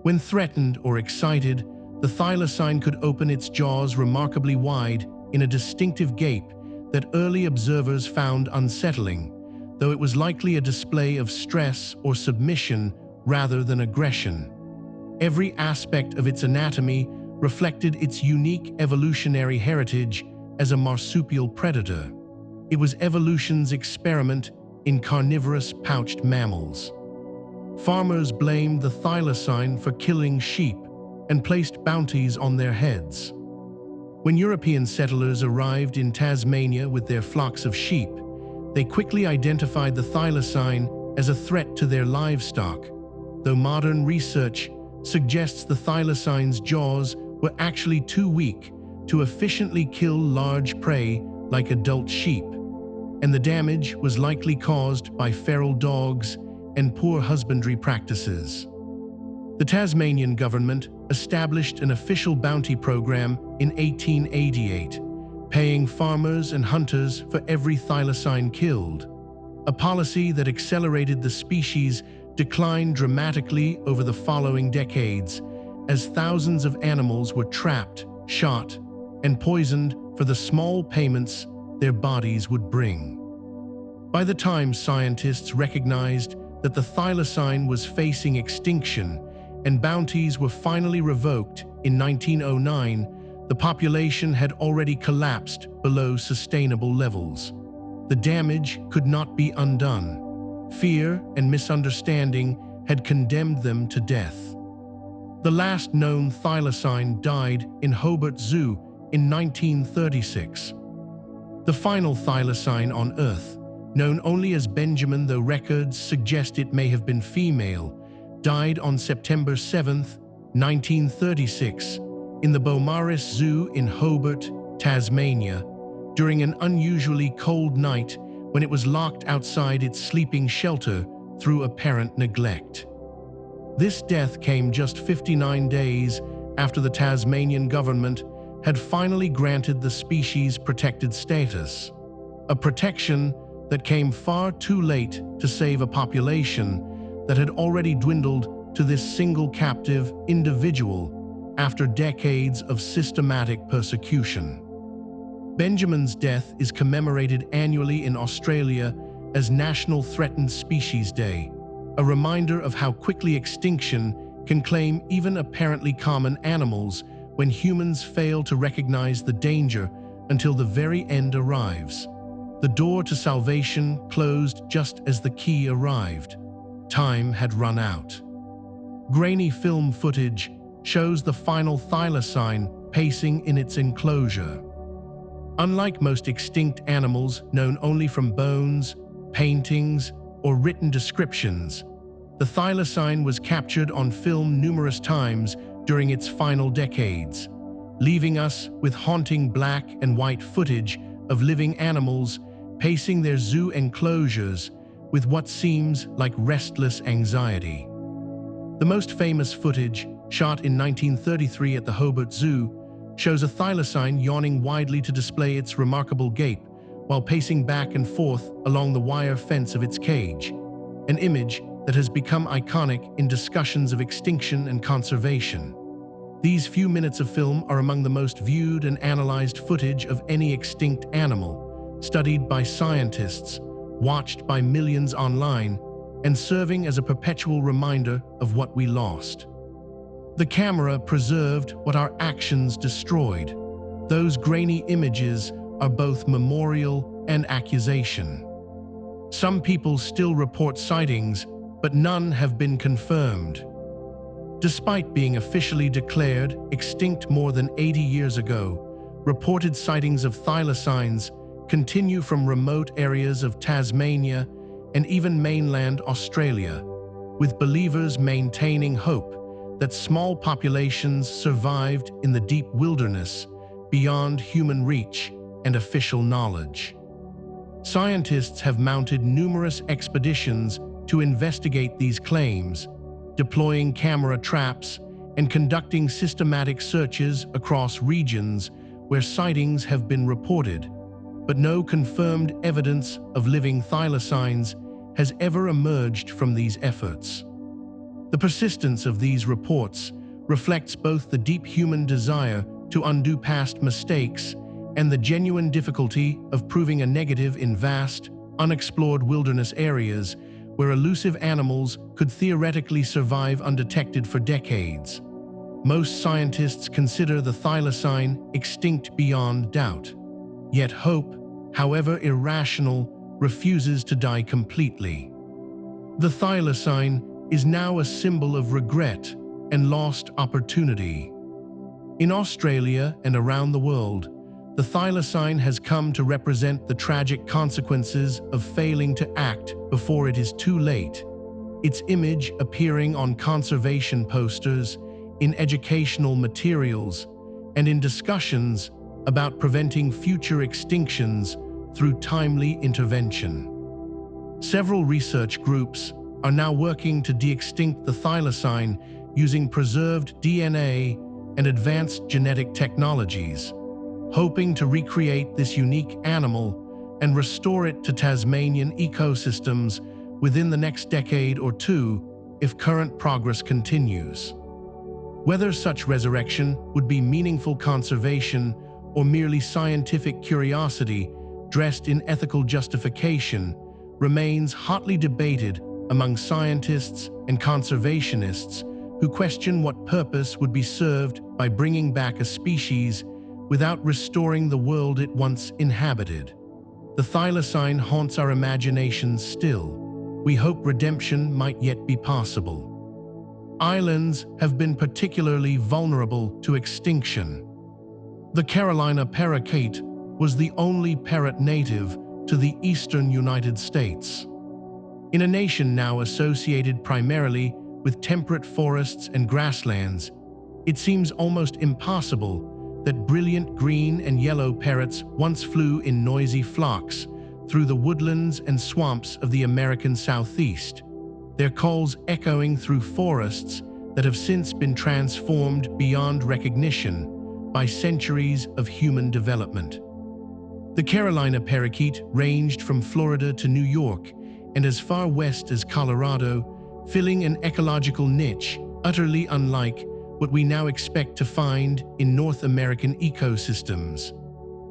When threatened or excited, the thylacine could open its jaws remarkably wide in a distinctive gape that early observers found unsettling, though it was likely a display of stress or submission rather than aggression. Every aspect of its anatomy reflected its unique evolutionary heritage as a marsupial predator. It was evolution's experiment in carnivorous pouched mammals. Farmers blamed the thylacine for killing sheep and placed bounties on their heads. When European settlers arrived in Tasmania with their flocks of sheep, they quickly identified the thylacine as a threat to their livestock, though modern research suggests the thylacine's jaws were actually too weak to efficiently kill large prey like adult sheep, and the damage was likely caused by feral dogs and poor husbandry practices. The Tasmanian government established an official bounty program in 1888, paying farmers and hunters for every thylacine killed, a policy that accelerated the species' decline dramatically over the following decades as thousands of animals were trapped, shot, and poisoned for the small payments their bodies would bring. By the time scientists recognized that the thylacine was facing extinction and bounties were finally revoked in 1909, the population had already collapsed below sustainable levels. The damage could not be undone. Fear and misunderstanding had condemned them to death. The last known thylacine died in Hobart Zoo in 1936. The final thylacine on Earth, known only as Benjamin, though records suggest it may have been female, died on September 7, 1936, in the Beaumaris Zoo in Hobart, Tasmania, during an unusually cold night when it was locked outside its sleeping shelter through apparent neglect. This death came just 59 days after the Tasmanian government had finally granted the species protected status, a protection that came far too late to save a population that had already dwindled to this single captive individual after decades of systematic persecution. Benjamin's death is commemorated annually in Australia as National Threatened Species Day, a reminder of how quickly extinction can claim even apparently common animals when humans fail to recognize the danger until the very end arrives. The door to salvation closed just as the key arrived. Time had run out. Grainy film footage shows the final thylacine pacing in its enclosure. Unlike most extinct animals known only from bones, paintings, or written descriptions, the The thylacine was captured on film numerous times during its final decades, leaving us with haunting black and white footage of living animals pacing their zoo enclosures with what seems like restless anxiety. The most famous footage, shot in 1933 at the Hobart Zoo, shows a thylacine yawning widely to display its remarkable gape while pacing back and forth along the wire fence of its cage, an image that has become iconic in discussions of extinction and conservation. These few minutes of film are among the most viewed and analyzed footage of any extinct animal, studied by scientists, watched by millions online, and serving as a perpetual reminder of what we lost. The camera preserved what our actions destroyed. Those grainy images are both memorial and accusation. Some people still report sightings, but none have been confirmed. Despite being officially declared extinct more than 80 years ago, reported sightings of thylacines continue from remote areas of Tasmania and even mainland Australia, with believers maintaining hope that small populations survived in the deep wilderness beyond human reach and official knowledge. Scientists have mounted numerous expeditions to investigate these claims, deploying camera traps and conducting systematic searches across regions where sightings have been reported, but no confirmed evidence of living thylacines has ever emerged from these efforts. The persistence of these reports reflects both the deep human desire to undo past mistakes and the genuine difficulty of proving a negative in vast, unexplored wilderness areas where elusive animals could theoretically survive undetected for decades. Most scientists consider the thylacine extinct beyond doubt. Yet hope, however irrational, refuses to die completely. The thylacine is now a symbol of regret and lost opportunity. In Australia and around the world, the thylacine has come to represent the tragic consequences of failing to act before it is too late. Its image appearing on conservation posters, in educational materials, and in discussions about preventing future extinctions through timely intervention. Several research groups are now working to de-extinct the thylacine using preserved DNA and advanced genetic technologies, hoping to recreate this unique animal and restore it to Tasmanian ecosystems within the next decade or two if current progress continues. Whether such resurrection would be meaningful conservation or merely scientific curiosity dressed in ethical justification remains hotly debated among scientists and conservationists who question what purpose would be served by bringing back a species without restoring the world it once inhabited. The thylacine haunts our imaginations still. We hope redemption might yet be possible. Islands have been particularly vulnerable to extinction. The Carolina parakeet was the only parrot native to the eastern United States. In a nation now associated primarily with temperate forests and grasslands, it seems almost impossible that brilliant green and yellow parrots once flew in noisy flocks through the woodlands and swamps of the American Southeast, their calls echoing through forests that have since been transformed beyond recognition by centuries of human development. The Carolina parakeet ranged from Florida to New York and as far west as Colorado, filling an ecological niche utterly unlike what we now expect to find in North American ecosystems.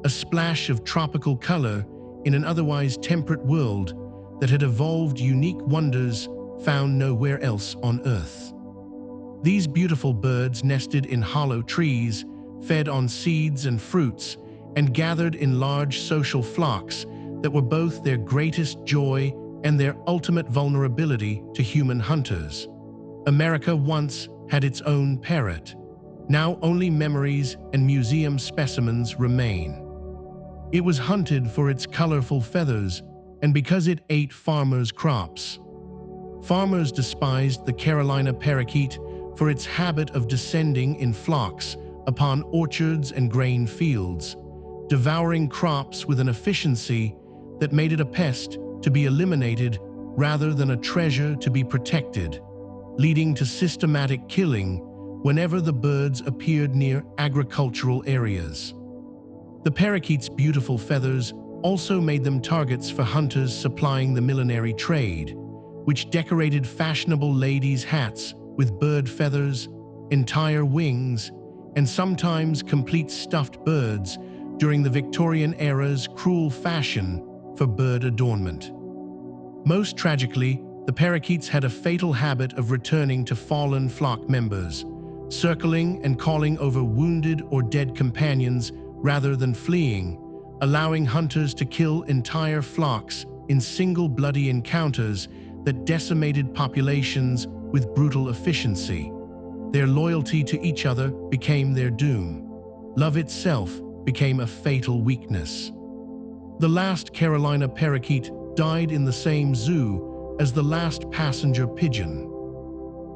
A splash of tropical color in an otherwise temperate world that had evolved unique wonders found nowhere else on Earth. These beautiful birds nested in hollow trees, fed on seeds and fruits, and gathered in large social flocks that were both their greatest joy and their ultimate vulnerability to human hunters. America once had its own parrot. Now only memories and museum specimens remain. It was hunted for its colorful feathers and because it ate farmers' crops. Farmers despised the Carolina parakeet for its habit of descending in flocks upon orchards and grain fields, devouring crops with an efficiency that made it a pest to be eliminated rather than a treasure to be protected, leading to systematic killing whenever the birds appeared near agricultural areas. The parakeet's beautiful feathers also made them targets for hunters supplying the millinery trade, which decorated fashionable ladies' hats with bird feathers, entire wings, and sometimes complete stuffed birds during the Victorian era's cruel fashion for bird adornment. Most tragically, the parakeets had a fatal habit of returning to fallen flock members, circling and calling over wounded or dead companions rather than fleeing, allowing hunters to kill entire flocks in single bloody encounters that decimated populations with brutal efficiency. Their loyalty to each other became their doom. Love itself became a fatal weakness. The last Carolina parakeet died in the same zoo as the last passenger pigeon.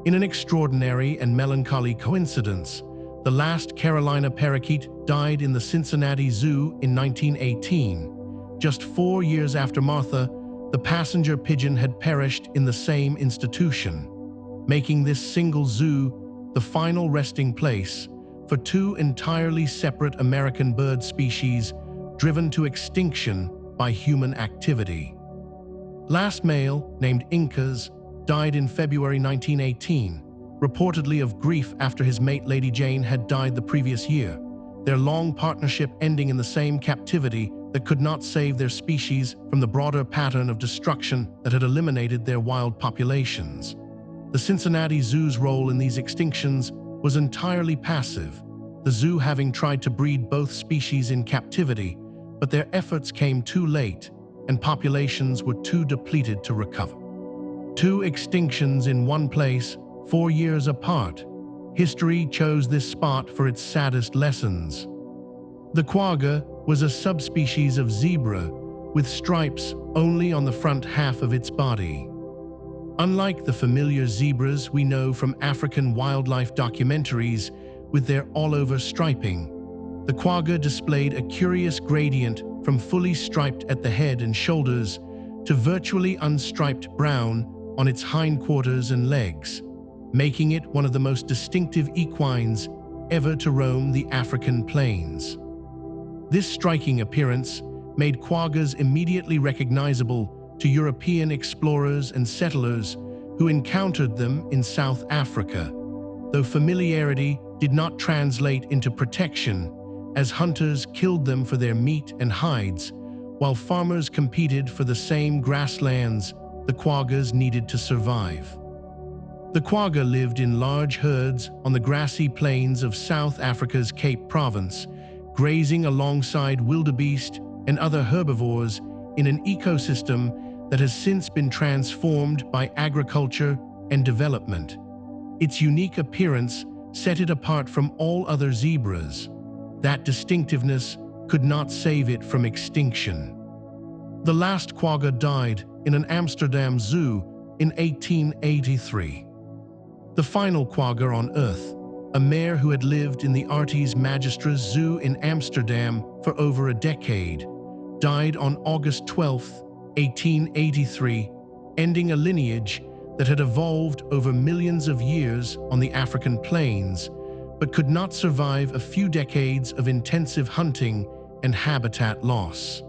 In an extraordinary and melancholy coincidence, the last Carolina parakeet died in the Cincinnati Zoo in 1918. Just 4 years after Martha, the passenger pigeon had perished in the same institution, making this single zoo the final resting place for two entirely separate American bird species driven to extinction by human activity. Last male, named Incas, died in February 1918, reportedly of grief after his mate Lady Jane had died the previous year, their long partnership ending in the same captivity that could not save their species from the broader pattern of destruction that had eliminated their wild populations. The Cincinnati Zoo's role in these extinctions was entirely passive, the zoo having tried to breed both species in captivity, but their efforts came too late and populations were too depleted to recover. Two extinctions in one place, 4 years apart. History chose this spot for its saddest lessons. The quagga was a subspecies of zebra with stripes only on the front half of its body. Unlike the familiar zebras we know from African wildlife documentaries with their all-over striping, the quagga displayed a curious gradient from fully striped at the head and shoulders to virtually unstriped brown on its hindquarters and legs, making it one of the most distinctive equines ever to roam the African plains. This striking appearance made quaggas immediately recognizable to European explorers and settlers who encountered them in South Africa, though familiarity did not translate into protection, as hunters killed them for their meat and hides, while farmers competed for the same grasslands the quaggas needed to survive. The quagga lived in large herds on the grassy plains of South Africa's Cape Province, grazing alongside wildebeest and other herbivores in an ecosystem that has since been transformed by agriculture and development. Its unique appearance set it apart from all other zebras. That distinctiveness could not save it from extinction. The last quagga died in an Amsterdam zoo in 1883. The final quagga on Earth, a mare who had lived in the Artes Magistras Zoo in Amsterdam for over a decade, died on August 12, 1883, ending a lineage that had evolved over millions of years on the African plains, but could not survive a few decades of intensive hunting and habitat loss.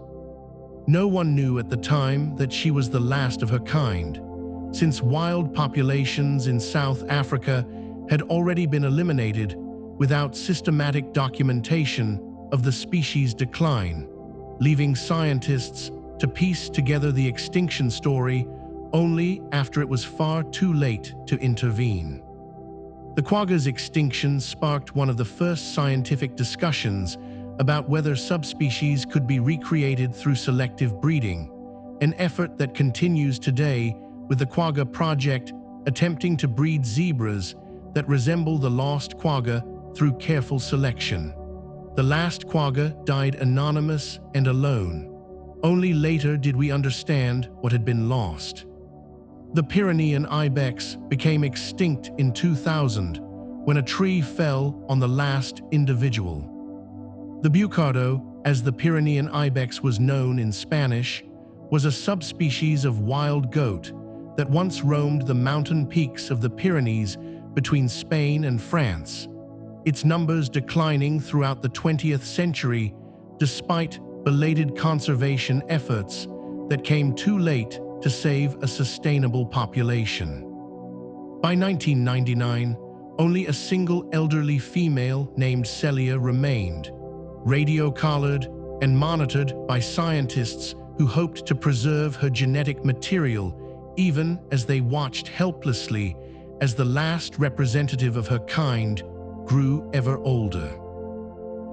No one knew at the time that she was the last of her kind, since wild populations in South Africa had already been eliminated without systematic documentation of the species' decline, leaving scientists to piece together the extinction story only after it was far too late to intervene. The quagga's extinction sparked one of the first scientific discussions about whether subspecies could be recreated through selective breeding, an effort that continues today with the Quagga Project attempting to breed zebras that resemble the lost quagga through careful selection. The last quagga died anonymous and alone. Only later did we understand what had been lost. The Pyrenean ibex became extinct in 2000 when a tree fell on the last individual. The bucardo, as the Pyrenean ibex was known in Spanish, was a subspecies of wild goat that once roamed the mountain peaks of the Pyrenees between Spain and France, its numbers declining throughout the 20th century despite belated conservation efforts that came too late to save a sustainable population. By 1999, only a single elderly female named Celia remained, radio-collared and monitored by scientists who hoped to preserve her genetic material even as they watched helplessly as the last representative of her kind grew ever older.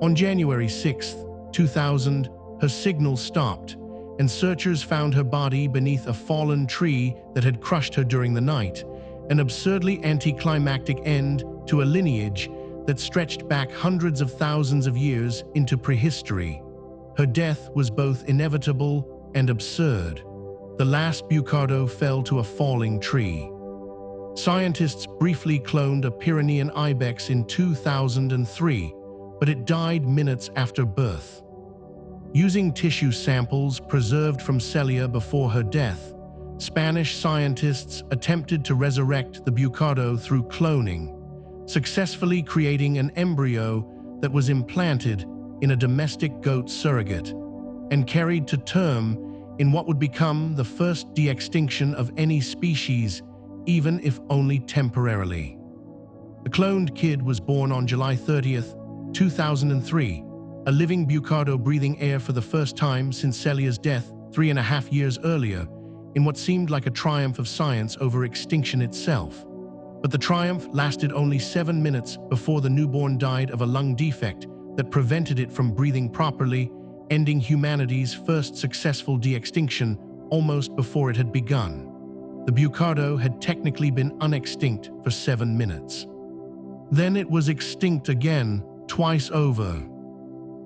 On January 6, 2000, her signal stopped, and searchers found her body beneath a fallen tree that had crushed her during the night, an absurdly anticlimactic end to a lineage that stretched back hundreds of thousands of years into prehistory. Her death was both inevitable and absurd. The last bucardo fell to a falling tree. Scientists briefly cloned a Pyrenean ibex in 2003, but it died minutes after birth. Using tissue samples preserved from Celia before her death, Spanish scientists attempted to resurrect the bucardo through cloning, successfully creating an embryo that was implanted in a domestic goat surrogate and carried to term in what would become the first de-extinction of any species, even if only temporarily. The cloned kid was born on July 30th, 2003, a living bucardo breathing air for the first time since Celia's death 3.5 years earlier, in what seemed like a triumph of science over extinction itself. But the triumph lasted only 7 minutes before the newborn died of a lung defect that prevented it from breathing properly, ending humanity's first successful de-extinction almost before it had begun. The bucardo had technically been unextinct for 7 minutes. Then it was extinct again, twice over.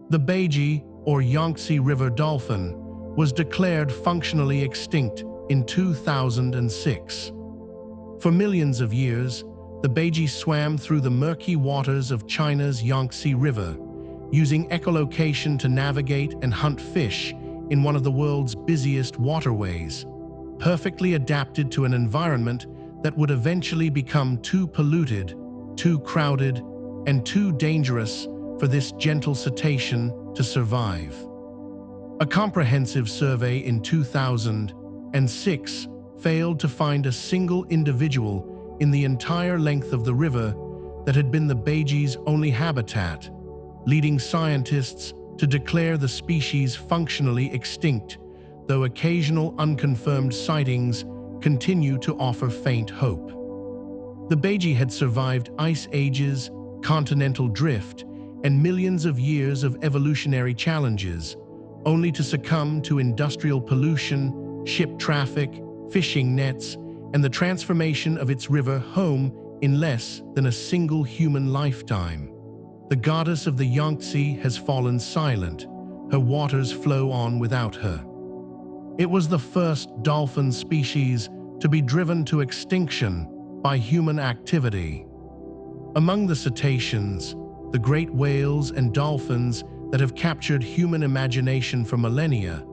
The Beiji, or Yangtze River dolphin, was declared functionally extinct in 2006. For millions of years, the Beiji swam through the murky waters of China's Yangtze River, using echolocation to navigate and hunt fish in one of the world's busiest waterways, perfectly adapted to an environment that would eventually become too polluted, too crowded, and too dangerous for this gentle cetacean to survive. A comprehensive survey in 2006 failed to find a single individual in the entire length of the river that had been the Beiji's only habitat, leading scientists to declare the species functionally extinct, though occasional unconfirmed sightings continue to offer faint hope. The Beiji had survived ice ages, continental drift, and millions of years of evolutionary challenges, only to succumb to industrial pollution, ship traffic, fishing nets, and the transformation of its river home in less than a single human lifetime. The goddess of the Yangtze has fallen silent. Her waters flow on without her. It was the first dolphin species to be driven to extinction by human activity. Among the cetaceans, the great whales and dolphins that have captured human imagination for millennia,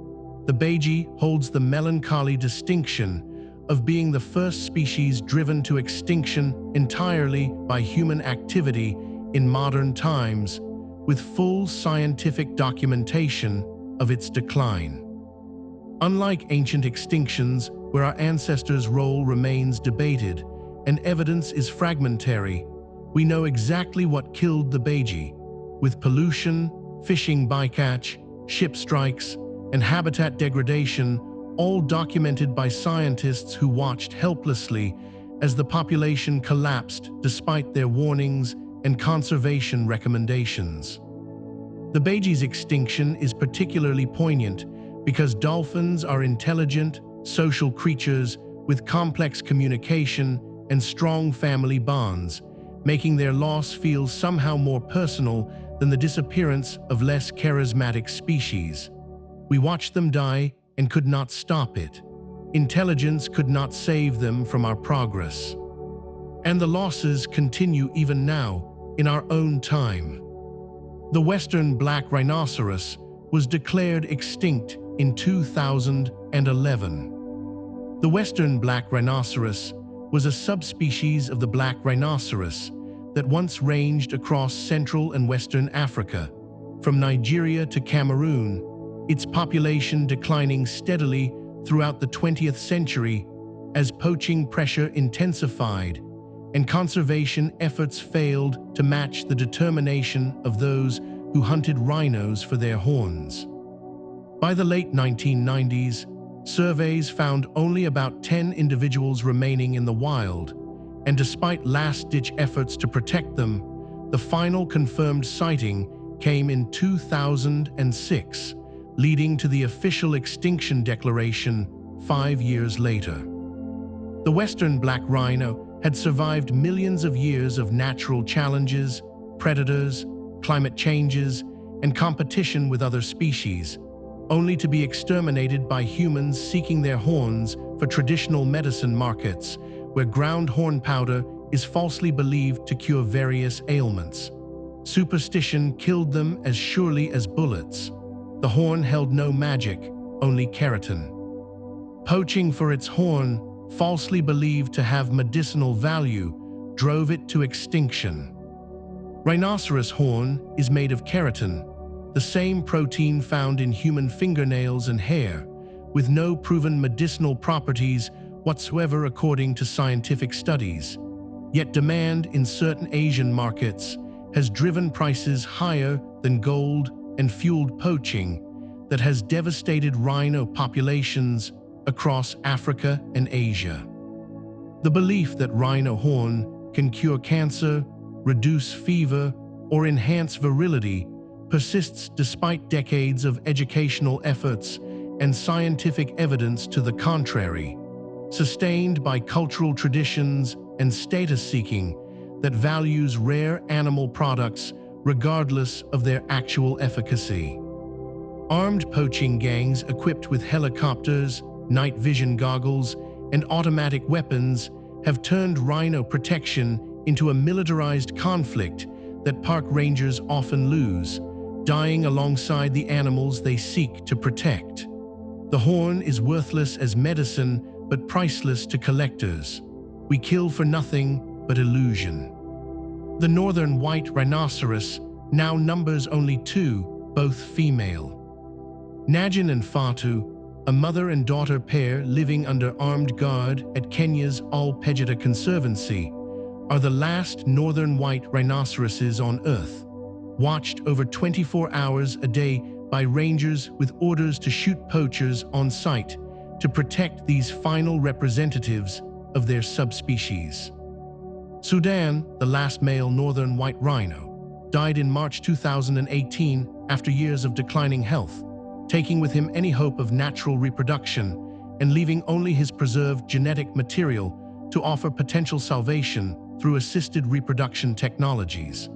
the Beiji holds the melancholy distinction of being the first species driven to extinction entirely by human activity in modern times, with full scientific documentation of its decline. Unlike ancient extinctions, where our ancestors' role remains debated and evidence is fragmentary, we know exactly what killed the Beiji, with pollution, fishing bycatch, ship strikes, and habitat degradation, all documented by scientists who watched helplessly as the population collapsed despite their warnings and conservation recommendations. The Beiji's extinction is particularly poignant because dolphins are intelligent, social creatures with complex communication and strong family bonds, making their loss feel somehow more personal than the disappearance of less charismatic species. We watched them die and could not stop it. Intelligence could not save them from our progress. And the losses continue even now, in our own time. The western black rhinoceros was declared extinct in 2011. The western black rhinoceros was a subspecies of the black rhinoceros that once ranged across Central and Western Africa, from Nigeria to Cameroon, its population declining steadily throughout the 20th century as poaching pressure intensified and conservation efforts failed to match the determination of those who hunted rhinos for their horns. By the late 1990s, surveys found only about 10 individuals remaining in the wild, and despite last-ditch efforts to protect them, the final confirmed sighting came in 2006, leading to the official extinction declaration 5 years later. The western black rhino had survived millions of years of natural challenges, predators, climate changes, and competition with other species, only to be exterminated by humans seeking their horns for traditional medicine markets, where ground horn powder is falsely believed to cure various ailments. Superstition killed them as surely as bullets. The horn held no magic, only keratin. Poaching for its horn, falsely believed to have medicinal value, drove it to extinction. Rhinoceros horn is made of keratin, the same protein found in human fingernails and hair, with no proven medicinal properties whatsoever according to scientific studies. Yet demand in certain Asian markets has driven prices higher than gold and fueled poaching that has devastated rhino populations across Africa and Asia. The belief that rhino horn can cure cancer, reduce fever, or enhance virility persists despite decades of educational efforts and scientific evidence to the contrary, sustained by cultural traditions and status-seeking that values rare animal products regardless of their actual efficacy. Armed poaching gangs equipped with helicopters, night vision goggles, and automatic weapons have turned rhino protection into a militarized conflict that park rangers often lose, dying alongside the animals they seek to protect. The horn is worthless as medicine, but priceless to collectors. We kill for nothing but illusion. The northern white rhinoceros now numbers only 2, both female. Najin and Fatu, a mother and daughter pair living under armed guard at Kenya's Ol Pejeta Conservancy, are the last northern white rhinoceroses on Earth, watched over 24 hours a day by rangers with orders to shoot poachers on sight to protect these final representatives of their subspecies. Sudan, the last male northern white rhino, died in March 2018 after years of declining health, taking with him any hope of natural reproduction and leaving only his preserved genetic material to offer potential salvation through assisted reproduction technologies.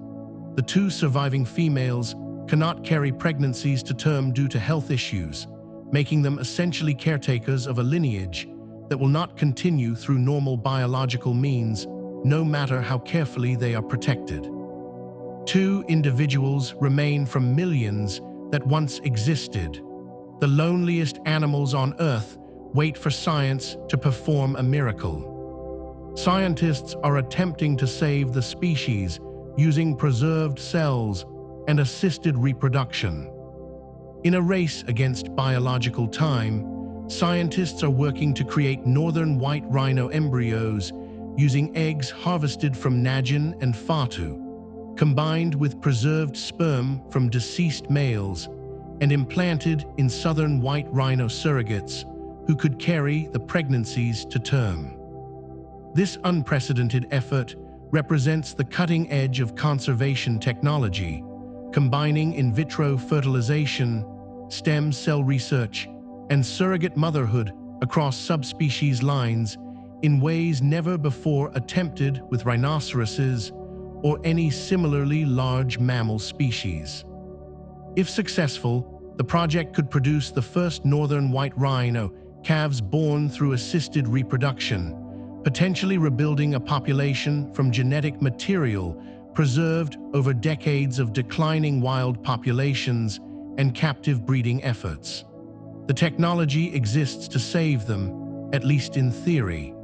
The 2 surviving females cannot carry pregnancies to term due to health issues, making them essentially caretakers of a lineage that will not continue through normal biological means, no matter how carefully they are protected. 2 individuals remain from millions that once existed. The loneliest animals on Earth wait for science to perform a miracle. Scientists are attempting to save the species using preserved cells and assisted reproduction. In a race against biological time, scientists are working to create northern white rhino embryos using eggs harvested from Najin and Fatu, combined with preserved sperm from deceased males, and implanted in southern white rhino surrogates who could carry the pregnancies to term. This unprecedented effort represents the cutting edge of conservation technology, combining in vitro fertilization, stem cell research, and surrogate motherhood across subspecies lines in ways never before attempted with rhinoceroses or any similarly large mammal species. If successful, the project could produce the first northern white rhino calves born through assisted reproduction, potentially rebuilding a population from genetic material preserved over decades of declining wild populations and captive breeding efforts. The technology exists to save them, at least in theory.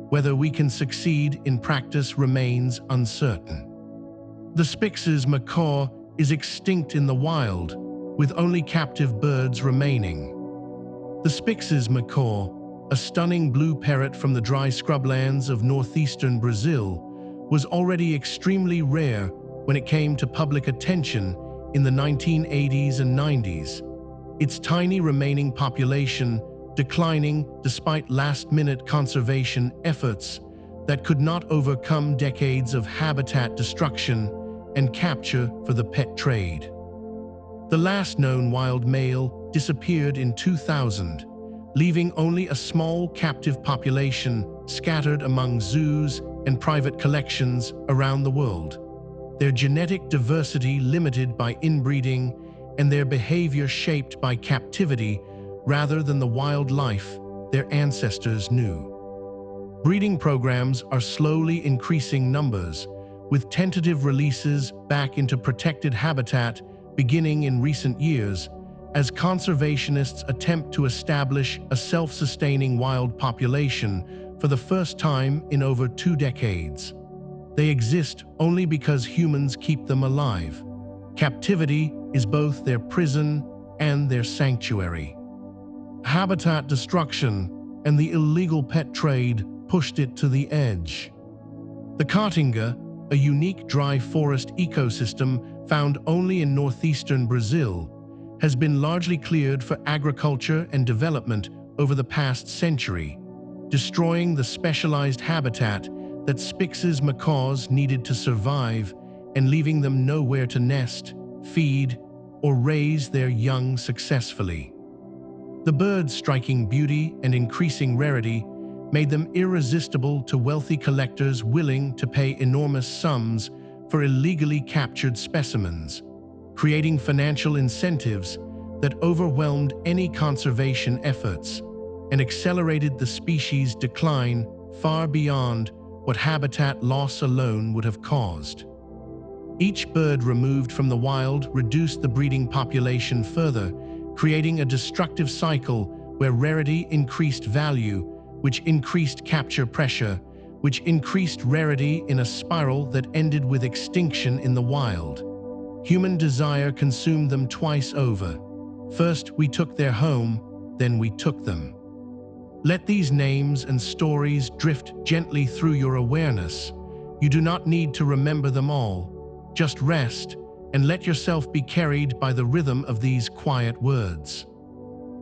Whether we can succeed in practice remains uncertain. The Spix's macaw is extinct in the wild, with only captive birds remaining. The Spix's macaw, a stunning blue parrot from the dry scrublands of northeastern Brazil, was already extremely rare when it came to public attention in the 1980s and 90s. Its tiny remaining population declining despite last-minute conservation efforts that could not overcome decades of habitat destruction and capture for the pet trade. The last known wild male disappeared in 2000, leaving only a small captive population scattered among zoos and private collections around the world. Their genetic diversity limited by inbreeding and their behavior shaped by captivity rather than the wildlife their ancestors knew. Breeding programs are slowly increasing numbers, with tentative releases back into protected habitat beginning in recent years, as conservationists attempt to establish a self-sustaining wild population for the first time in over 2 decades. They exist only because humans keep them alive. Captivity is both their prison and their sanctuary. Habitat destruction and the illegal pet trade pushed it to the edge. The Caatinga, a unique dry forest ecosystem found only in northeastern Brazil, has been largely cleared for agriculture and development over the past century, destroying the specialized habitat that Spix's macaws needed to survive and leaving them nowhere to nest, feed, or raise their young successfully. The bird's striking beauty and increasing rarity made them irresistible to wealthy collectors willing to pay enormous sums for illegally captured specimens, creating financial incentives that overwhelmed any conservation efforts and accelerated the species' decline far beyond what habitat loss alone would have caused. Each bird removed from the wild reduced the breeding population further, creating a destructive cycle where rarity increased value, which increased capture pressure, which increased rarity in a spiral that ended with extinction in the wild. Human desire consumed them twice over. First, we took their home, then we took them. Let these names and stories drift gently through your awareness. You do not need to remember them all. Just rest and let yourself be carried by the rhythm of these quiet words.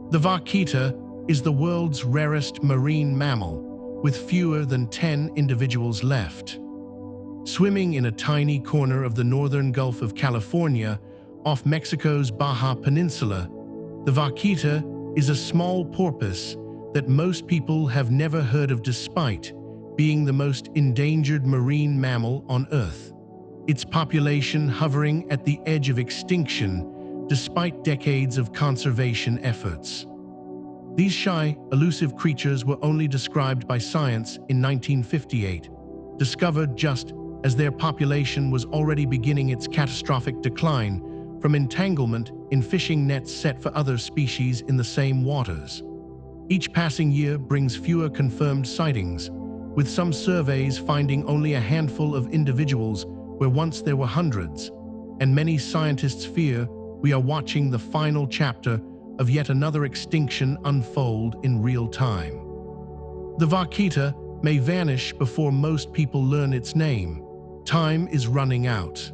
The vaquita is the world's rarest marine mammal, with fewer than 10 individuals left. Swimming in a tiny corner of the northern Gulf of California, off Mexico's Baja Peninsula, the vaquita is a small porpoise that most people have never heard of despite being the most endangered marine mammal on Earth. Its population hovering at the edge of extinction despite decades of conservation efforts. These shy, elusive creatures were only described by science in 1958, discovered just as their population was already beginning its catastrophic decline from entanglement in fishing nets set for other species in the same waters. Each passing year brings fewer confirmed sightings, with some surveys finding only a handful of individuals where once there were hundreds, and many scientists fear we are watching the final chapter of yet another extinction unfold in real time. The vaquita may vanish before most people learn its name. Time is running out.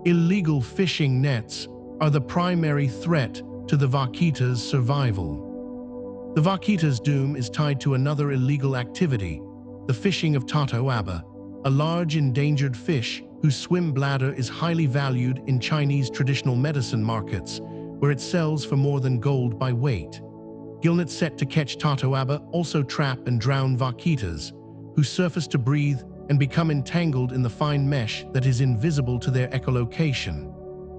Illegal fishing nets are the primary threat to the vaquita's survival. The vaquita's doom is tied to another illegal activity, the fishing of taotaoba, a large endangered fish whose swim bladder is highly valued in Chinese traditional medicine markets, where it sells for more than gold by weight. Gillnets set to catch taotaoba also trap and drown vaquitas, who surface to breathe and become entangled in the fine mesh that is invisible to their echolocation.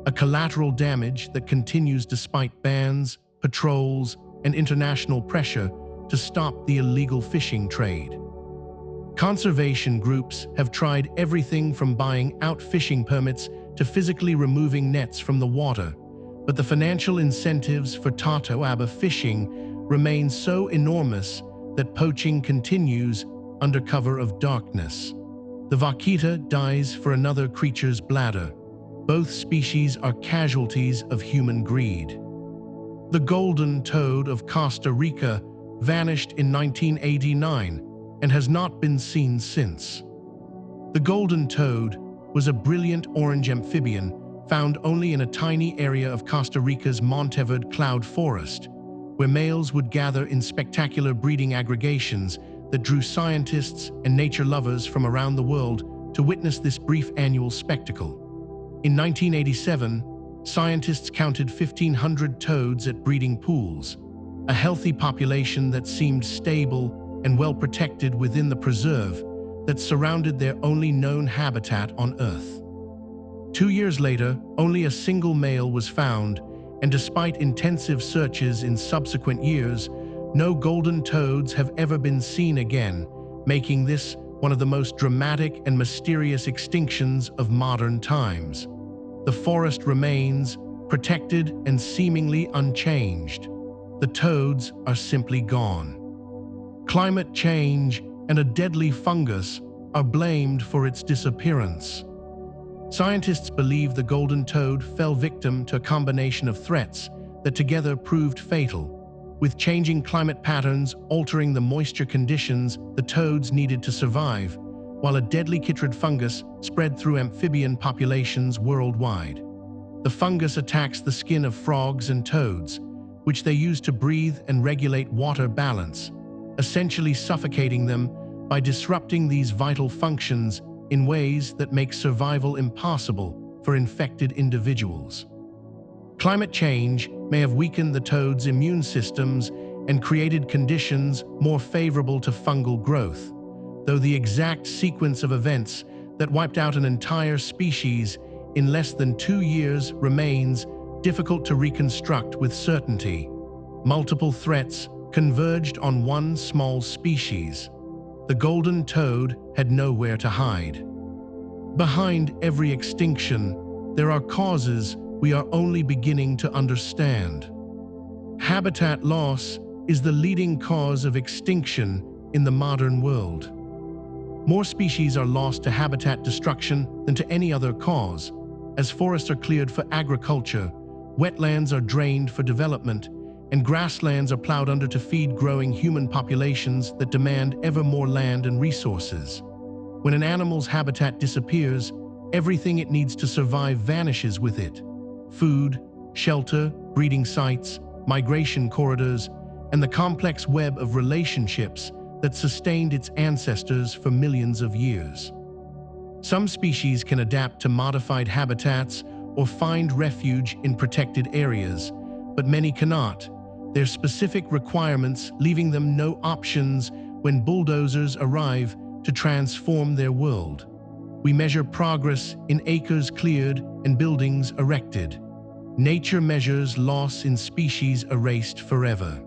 A collateral damage that continues despite bans, patrols, and international pressure to stop the illegal fishing trade. Conservation groups have tried everything from buying out fishing permits to physically removing nets from the water, but the financial incentives for taotaoba fishing remain so enormous that poaching continues under cover of darkness. The vaquita dies for another creature's bladder. Both species are casualties of human greed. The golden toad of Costa Rica vanished in 1989 and has not been seen since. The golden toad was a brilliant orange amphibian found only in a tiny area of Costa Rica's Monteverde cloud forest, where males would gather in spectacular breeding aggregations that drew scientists and nature lovers from around the world to witness this brief annual spectacle. In 1987, scientists counted 1,500 toads at breeding pools, a healthy population that seemed stable and well protected within the preserve that surrounded their only known habitat on Earth. 2 years later, only a single male was found, and despite intensive searches in subsequent years, no golden toads have ever been seen again, making this one of the most dramatic and mysterious extinctions of modern times. The forest remains protected and seemingly unchanged. The toads are simply gone. Climate change and a deadly fungus are blamed for its disappearance. Scientists believe the golden toad fell victim to a combination of threats that together proved fatal. With changing climate patterns altering the moisture conditions the toads needed to survive, while a deadly chytrid fungus spread through amphibian populations worldwide. The fungus attacks the skin of frogs and toads, which they use to breathe and regulate water balance, essentially suffocating them by disrupting these vital functions in ways that make survival impossible for infected individuals. Climate change may have weakened the toads' immune systems and created conditions more favorable to fungal growth, though the exact sequence of events that wiped out an entire species in less than 2 years remains difficult to reconstruct with certainty. Multiple threats converged on one small species. The golden toad had nowhere to hide. Behind every extinction, there are causes we are only beginning to understand. Habitat loss is the leading cause of extinction in the modern world. More species are lost to habitat destruction than to any other cause, as forests are cleared for agriculture, wetlands are drained for development, and grasslands are plowed under to feed growing human populations that demand ever more land and resources. When an animal's habitat disappears, everything it needs to survive vanishes with it. Food, shelter, breeding sites, migration corridors, and the complex web of relationships that sustained its ancestors for millions of years. Some species can adapt to modified habitats or find refuge in protected areas, but many cannot, their specific requirements leaving them no options when bulldozers arrive to transform their world. We measure progress in acres cleared and buildings erected. Nature measures loss in species erased forever.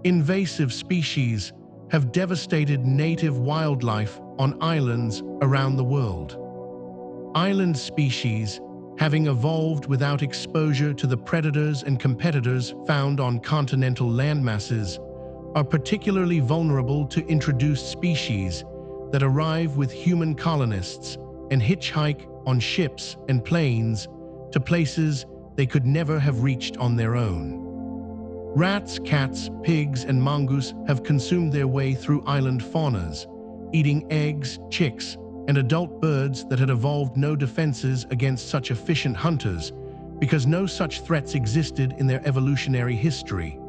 Invasive species have devastated native wildlife on islands around the world. Island species, having evolved without exposure to the predators and competitors found on continental landmasses, are particularly vulnerable to introduced species that arrive with human colonists and hitchhike on ships and planes to places they could never have reached on their own. Rats, cats, pigs, and mongoose have consumed their way through island faunas, eating eggs, chicks, and adult birds that had evolved no defenses against such efficient hunters because no such threats existed in their evolutionary history.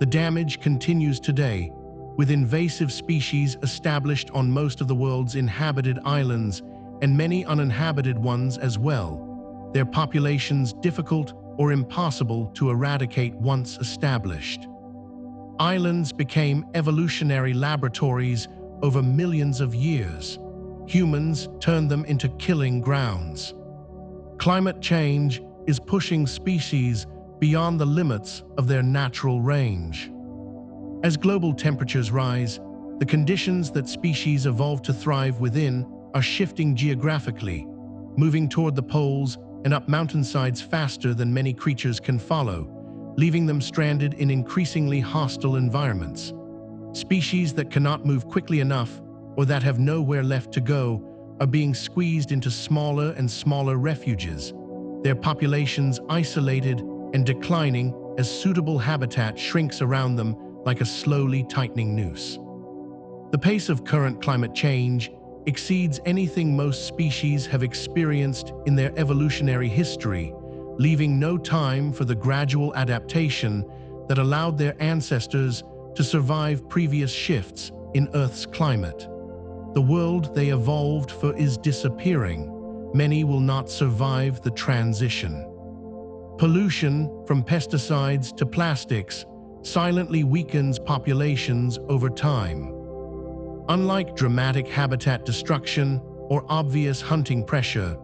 The damage continues today, with invasive species established on most of the world's inhabited islands and many uninhabited ones as well, their populations difficult or impossible to eradicate once established. Islands became evolutionary laboratories over millions of years. Humans turned them into killing grounds. Climate change is pushing species beyond the limits of their natural range. As global temperatures rise, the conditions that species evolve to thrive within are shifting geographically, moving toward the poles and up mountainsides faster than many creatures can follow, leaving them stranded in increasingly hostile environments. Species that cannot move quickly enough or that have nowhere left to go are being squeezed into smaller and smaller refuges, their populations isolated and declining as suitable habitat shrinks around them like a slowly tightening noose. The pace of current climate change exceeds anything most species have experienced in their evolutionary history, leaving no time for the gradual adaptation that allowed their ancestors to survive previous shifts in Earth's climate. The world they evolved for is disappearing. Many will not survive the transition. Pollution, from pesticides to plastics, silently weakens populations over time. Unlike dramatic habitat destruction or obvious hunting pressure,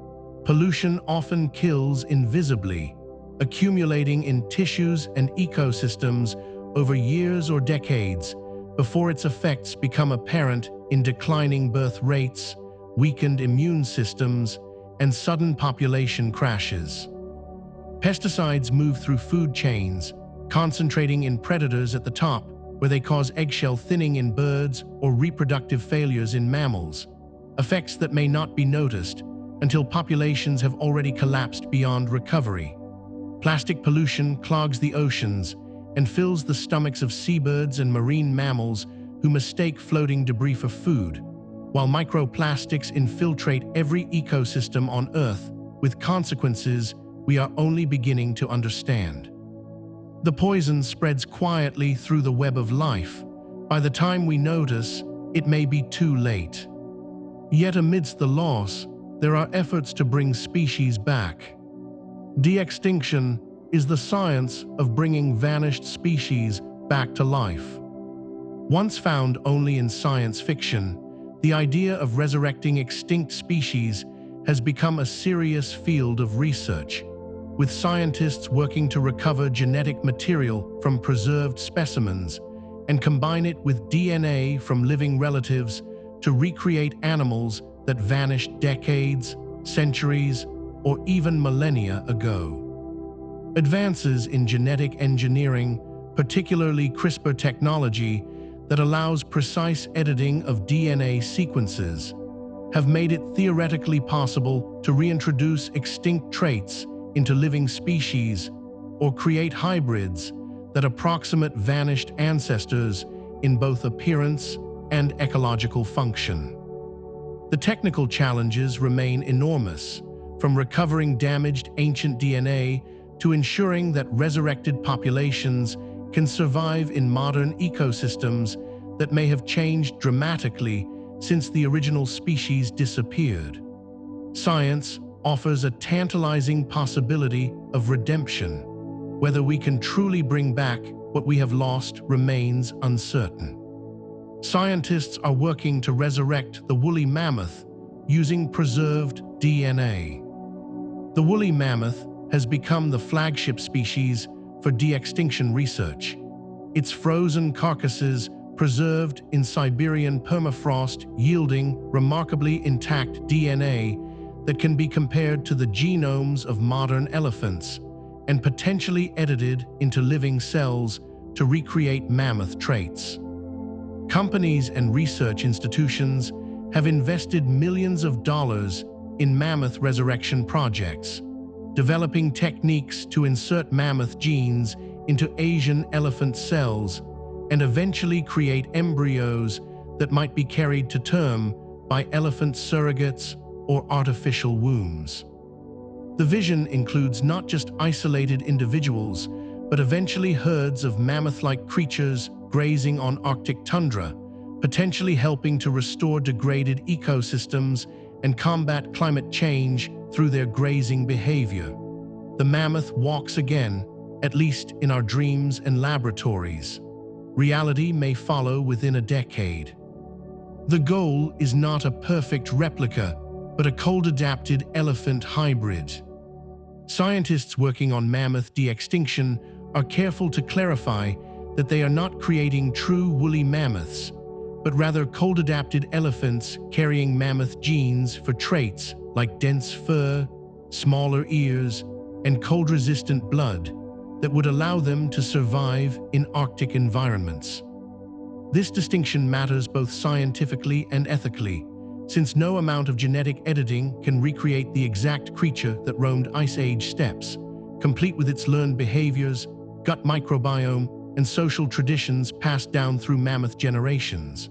pollution often kills invisibly, accumulating in tissues and ecosystems over years or decades before its effects become apparent in declining birth rates, weakened immune systems, and sudden population crashes. Pesticides move through food chains, concentrating in predators at the top, where they cause eggshell thinning in birds or reproductive failures in mammals, effects that may not be noticed until populations have already collapsed beyond recovery. Plastic pollution clogs the oceans and fills the stomachs of seabirds and marine mammals who mistake floating debris for food, while microplastics infiltrate every ecosystem on Earth with consequences we are only beginning to understand. The poison spreads quietly through the web of life. By the time we notice, it may be too late. Yet amidst the loss, there are efforts to bring species back. De-extinction is the science of bringing vanished species back to life. Once found only in science fiction, the idea of resurrecting extinct species has become a serious field of research, with scientists working to recover genetic material from preserved specimens and combine it with DNA from living relatives to recreate animals that vanished decades, centuries, or even millennia ago. Advances in genetic engineering, particularly CRISPR technology that allows precise editing of DNA sequences, have made it theoretically possible to reintroduce extinct traits into living species or create hybrids that approximate vanished ancestors in both appearance and ecological function. The technical challenges remain enormous, from recovering damaged ancient DNA to ensuring that resurrected populations can survive in modern ecosystems that may have changed dramatically since the original species disappeared. Science offers a tantalizing possibility of redemption. Whether we can truly bring back what we have lost remains uncertain. Scientists are working to resurrect the woolly mammoth using preserved DNA. The woolly mammoth has become the flagship species for de-extinction research. Its frozen carcasses preserved in Siberian permafrost yielding remarkably intact DNA that can be compared to the genomes of modern elephants and potentially edited into living cells to recreate mammoth traits. Companies and research institutions have invested millions of dollars in mammoth resurrection projects, developing techniques to insert mammoth genes into Asian elephant cells and eventually create embryos that might be carried to term by elephant surrogates or artificial wombs. The vision includes not just isolated individuals, but eventually herds of mammoth-like creatures grazing on Arctic tundra, potentially helping to restore degraded ecosystems and combat climate change through their grazing behavior. The mammoth walks again, at least in our dreams and laboratories. Reality may follow within a decade. The goal is not a perfect replica, but a cold-adapted elephant hybrid. Scientists working on mammoth de-extinction are careful to clarify that they are not creating true woolly mammoths, but rather cold-adapted elephants carrying mammoth genes for traits like dense fur, smaller ears, and cold-resistant blood that would allow them to survive in Arctic environments. This distinction matters both scientifically and ethically, since no amount of genetic editing can recreate the exact creature that roamed Ice Age steppes, complete with its learned behaviors, gut microbiome, and social traditions passed down through mammoth generations.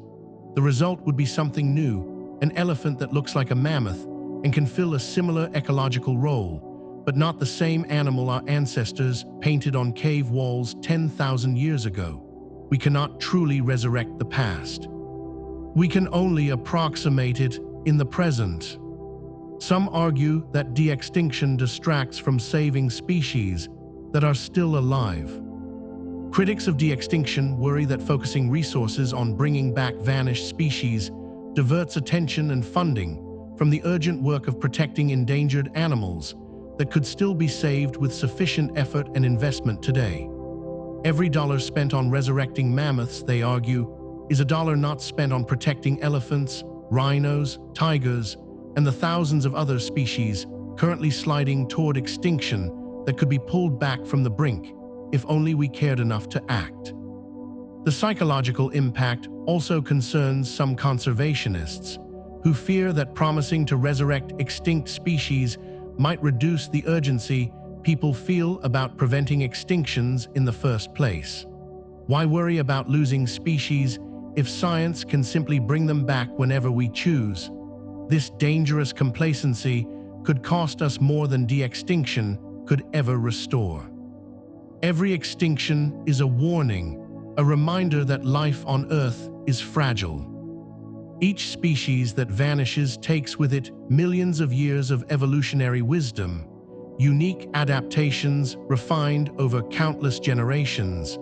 The result would be something new, an elephant that looks like a mammoth and can fill a similar ecological role, but not the same animal our ancestors painted on cave walls 10,000 years ago. We cannot truly resurrect the past. We can only approximate it in the present. Some argue that de-extinction distracts from saving species that are still alive. Critics of de-extinction worry that focusing resources on bringing back vanished species diverts attention and funding from the urgent work of protecting endangered animals that could still be saved with sufficient effort and investment today. Every dollar spent on resurrecting mammoths, they argue, is a dollar not spent on protecting elephants, rhinos, tigers, and the thousands of other species currently sliding toward extinction that could be pulled back from the brink if only we cared enough to act. The psychological impact also concerns some conservationists who fear that promising to resurrect extinct species might reduce the urgency people feel about preventing extinctions in the first place. Why worry about losing species if science can simply bring them back whenever we choose? This dangerous complacency could cost us more than de-extinction could ever restore. Every extinction is a warning, a reminder that life on Earth is fragile. Each species that vanishes takes with it millions of years of evolutionary wisdom, unique adaptations refined over countless generations,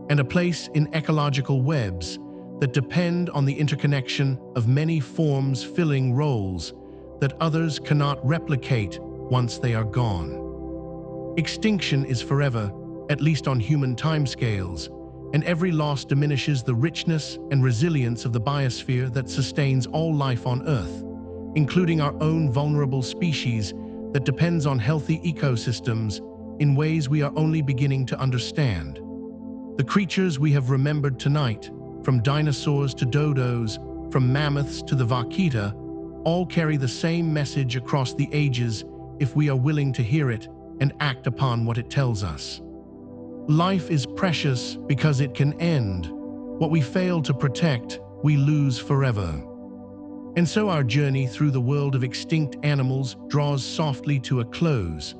and a place in ecological webs that depend on the interconnection of many forms filling roles that others cannot replicate once they are gone. Extinction is forever, at least on human timescales, and every loss diminishes the richness and resilience of the biosphere that sustains all life on Earth, including our own vulnerable species that depends on healthy ecosystems in ways we are only beginning to understand. The creatures we have remembered tonight, from dinosaurs to dodos, from mammoths to the vaquita, all carry the same message across the ages if we are willing to hear it and act upon what it tells us. Life is precious because it can end. What we fail to protect, we lose forever. And so our journey through the world of extinct animals draws softly to a close.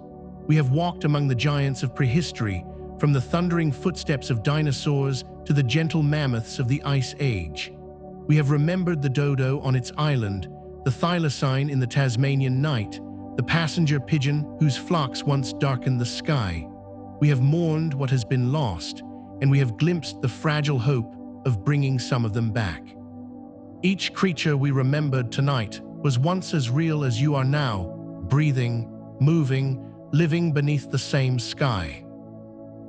We have walked among the giants of prehistory, from the thundering footsteps of dinosaurs to the gentle mammoths of the Ice Age. We have remembered the dodo on its island, the thylacine in the Tasmanian night, the passenger pigeon whose flocks once darkened the sky. We have mourned what has been lost, and we have glimpsed the fragile hope of bringing some of them back. Each creature we remembered tonight was once as real as you are now, breathing, moving, living beneath the same sky.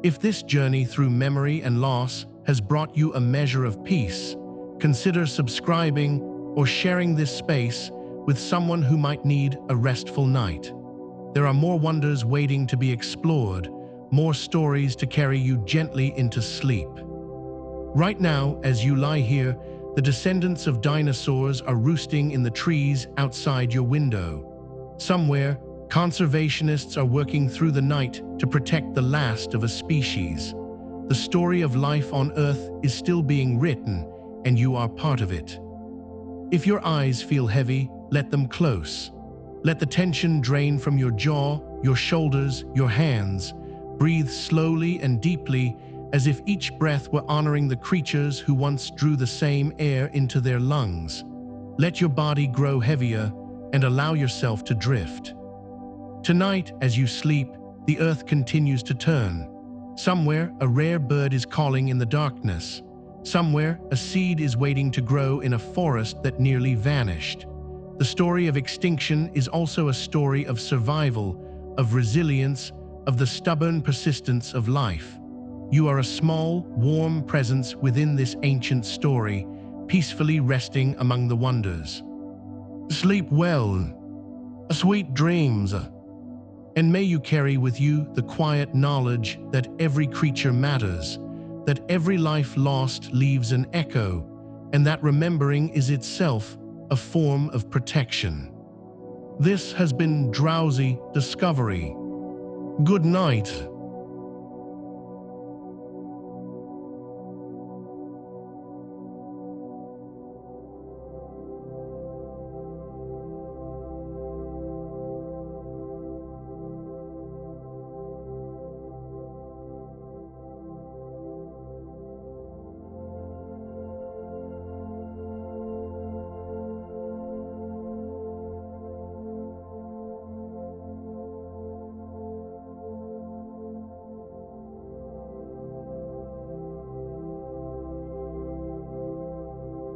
If this journey through memory and loss has brought you a measure of peace, consider subscribing or sharing this space with someone who might need a restful night. There are more wonders waiting to be explored, more stories to carry you gently into sleep. Right now, as you lie here, the descendants of dinosaurs are roosting in the trees outside your window. Somewhere, conservationists are working through the night to protect the last of a species. The story of life on Earth is still being written, and you are part of it. If your eyes feel heavy, let them close. Let the tension drain from your jaw, your shoulders, your hands. Breathe slowly and deeply, as if each breath were honoring the creatures who once drew the same air into their lungs. Let your body grow heavier and allow yourself to drift. Tonight, as you sleep, the earth continues to turn. Somewhere, a rare bird is calling in the darkness. Somewhere, a seed is waiting to grow in a forest that nearly vanished. The story of extinction is also a story of survival, of resilience, of the stubborn persistence of life. You are a small, warm presence within this ancient story, peacefully resting among the wonders. Sleep well, sweet dreams, and may you carry with you the quiet knowledge that every creature matters, that every life lost leaves an echo, and that remembering is itself a form of protection. This has been Drowsy Discovery. Good night.